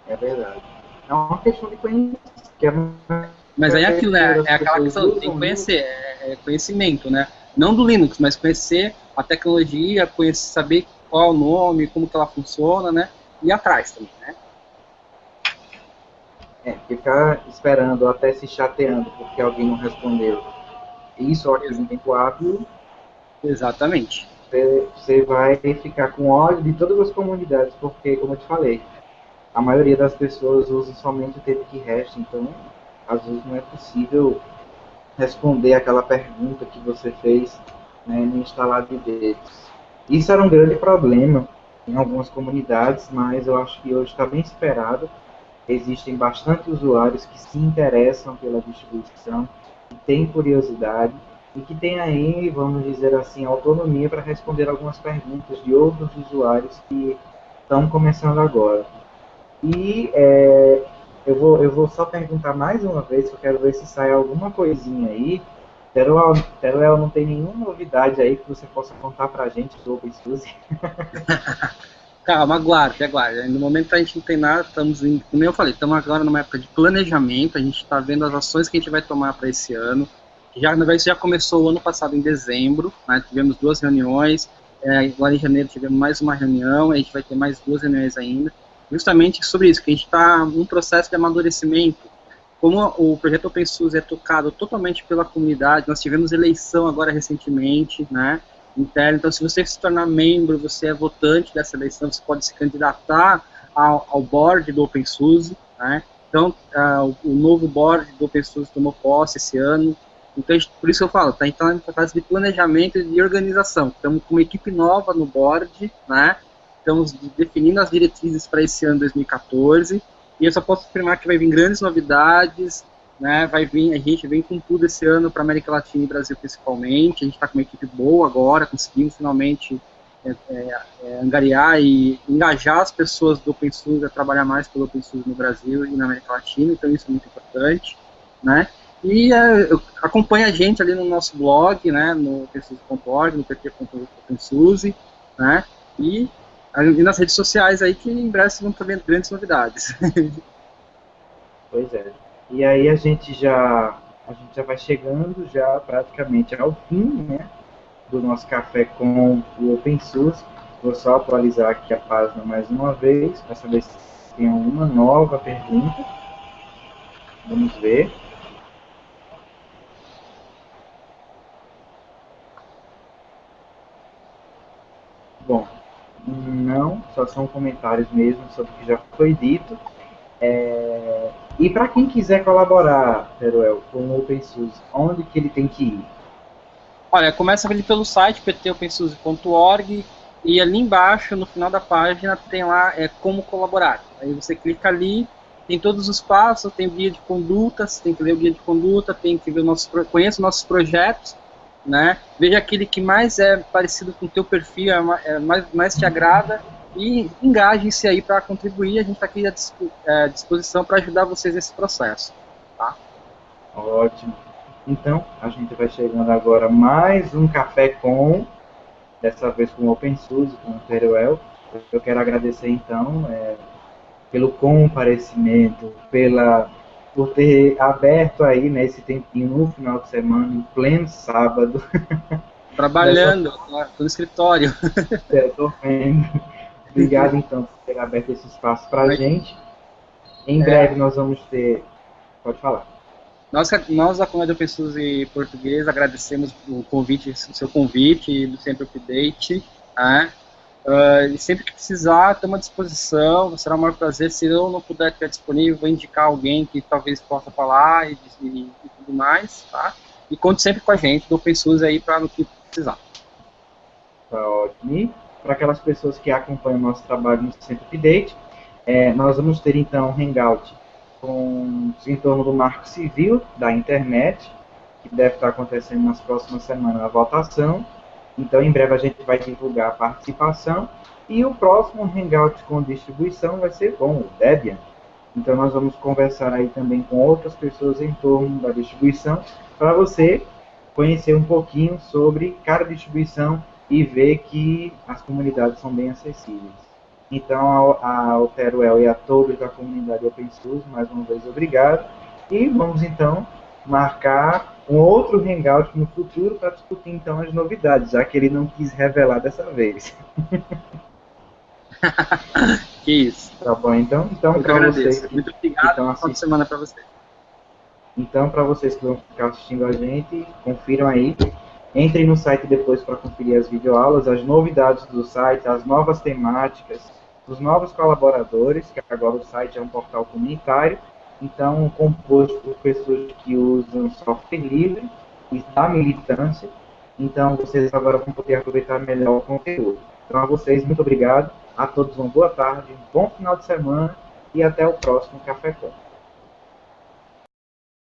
[SPEAKER 2] É verdade. É uma questão de conhecimento.
[SPEAKER 3] Mas aí aquilo, né? É aquela questão, tem que conhecer, conhecimento, né? Não do Linux, mas conhecer a tecnologia, saber qual é o nome, como que ela funciona, né? E ir atrás também, né?
[SPEAKER 2] Ficar esperando, até se chateando porque alguém não respondeu. Isso aqui em tempo hábil.
[SPEAKER 3] Exatamente.
[SPEAKER 2] Você vai ficar com ódio de todas as comunidades, porque, como eu te falei, a maioria das pessoas usa somente o tempo que resta, então às vezes não é possível responder aquela pergunta que você fez, né, no instalar de dedos. Isso era um grande problema em algumas comunidades, mas eu acho que hoje está bem superado. Existem bastante usuários que se interessam pela distribuição, que têm curiosidade e que têm aí, vamos dizer assim, autonomia para responder algumas perguntas de outros usuários que estão começando agora. E eu vou só perguntar mais uma vez, que eu quero ver se sai alguma coisinha aí. Teruel, não tem nenhuma novidade aí que você possa contar pra gente sobre isso?
[SPEAKER 3] Calma, aguarde. No momento a gente não tem nada, estamos indo, como eu falei, estamos agora numa época de planejamento, a gente está vendo as ações que a gente vai tomar para esse ano. Na verdade, já começou o ano passado, em dezembro, né, tivemos 2 reuniões, agora em janeiro tivemos mais uma reunião, a gente vai ter mais 2 reuniões ainda, justamente sobre isso, que a gente está num processo de amadurecimento. Como o projeto OpenSUSE é tocado totalmente pela comunidade, nós tivemos eleição agora recentemente, né, interna, então se você se tornar membro, você é votante dessa eleição, você pode se candidatar ao board do OpenSUSE, né, então o novo board do OpenSUSE tomou posse esse ano, então por isso eu falo, a gente está em fase de planejamento e de organização, estamos com uma equipe nova no board, né, estamos definindo as diretrizes para esse ano 2014, e eu só posso afirmar que vai vir grandes novidades, né? Vai vir, a gente vem com tudo esse ano para América Latina e Brasil principalmente. A gente está com uma equipe boa agora, conseguimos finalmente angariar e engajar as pessoas do OpenSUSE a trabalhar mais pelo OpenSUSE no Brasil e na América Latina, então isso é muito importante, né? E acompanha a gente ali no nosso blog, né, no openSUSE.org, no pt.opensuse, né, e nas redes sociais aí, que em breve vão ter grandes novidades.
[SPEAKER 2] Pois é. E aí a gente já vai chegando já praticamente ao fim, né, do nosso café com o OpenSUSE. Vou só atualizar aqui a página mais uma vez, para saber se tem alguma nova pergunta. Vamos ver. Bom, não, só são comentários mesmo sobre o que já foi dito. E para quem quiser colaborar, Teruel, com o OpenSUSE, onde que ele tem que ir?
[SPEAKER 3] Olha, começa ali pelo site pt.opensuse.org e ali embaixo, no final da página, tem lá como colaborar. Aí você clica ali, tem todos os passos, tem guia de conduta, você tem que ler o guia de conduta, tem que ver conheça os nossos projetos, né? Veja aquele que mais é parecido com o teu perfil, mais te agrada, e engajem-se aí para contribuir. A gente está aqui à disposição para ajudar vocês nesse processo. Tá?
[SPEAKER 2] Ótimo. Então, a gente vai chegando agora mais um café com, dessa vez com o OpenSUSE, com o Teruel. Eu quero agradecer, então, pelo comparecimento, por ter aberto aí, né, esse tempinho no final de semana, em pleno sábado.
[SPEAKER 3] Trabalhando, no escritório.
[SPEAKER 2] Estou vendo. Obrigado, então, por ter aberto esse espaço para a gente. Em breve nós vamos ter... Pode falar.
[SPEAKER 3] Nós da comunidade OpenSUSE Português agradecemos o seu convite do Sempre Update. Né? E sempre que precisar, estamos à disposição. Será um maior prazer. Se eu não puder estar disponível, vou indicar alguém que talvez possa falar e tudo mais. Tá? E conte sempre com a gente do OpenSUSE aí para no que precisar.
[SPEAKER 2] Tá ótimo. E para aquelas pessoas que acompanham o nosso trabalho no Sempre Update, nós vamos ter então um Hangout em torno do marco civil da internet, que deve estar acontecendo nas próximas semanas a votação. Então, em breve a gente vai divulgar a participação. E o próximo Hangout com distribuição vai ser com o Debian. Então, nós vamos conversar aí também com outras pessoas em torno da distribuição, para você conhecer um pouquinho sobre cada distribuição e ver que as comunidades são bem acessíveis. Então, ao Teruel e a todos da comunidade OpenSUSE, mais uma vez, obrigado. E vamos, então, marcar um outro Hangout no futuro para discutir, então, as novidades, já que ele não quis revelar dessa vez.
[SPEAKER 3] Que isso.
[SPEAKER 2] Tá bom, então para vocês.
[SPEAKER 3] Muito obrigado. Boa semana para vocês.
[SPEAKER 2] Então, para vocês que vão ficar assistindo a gente, confiram aí. Entrem no site depois para conferir as videoaulas, as novidades do site, as novas temáticas, os novos colaboradores, que agora o site é um portal comunitário, então composto por pessoas que usam software livre e da militância. Então vocês agora vão poder aproveitar melhor o conteúdo. Então a vocês, muito obrigado. A todos uma boa tarde, um bom final de semana e até o próximo Café Com.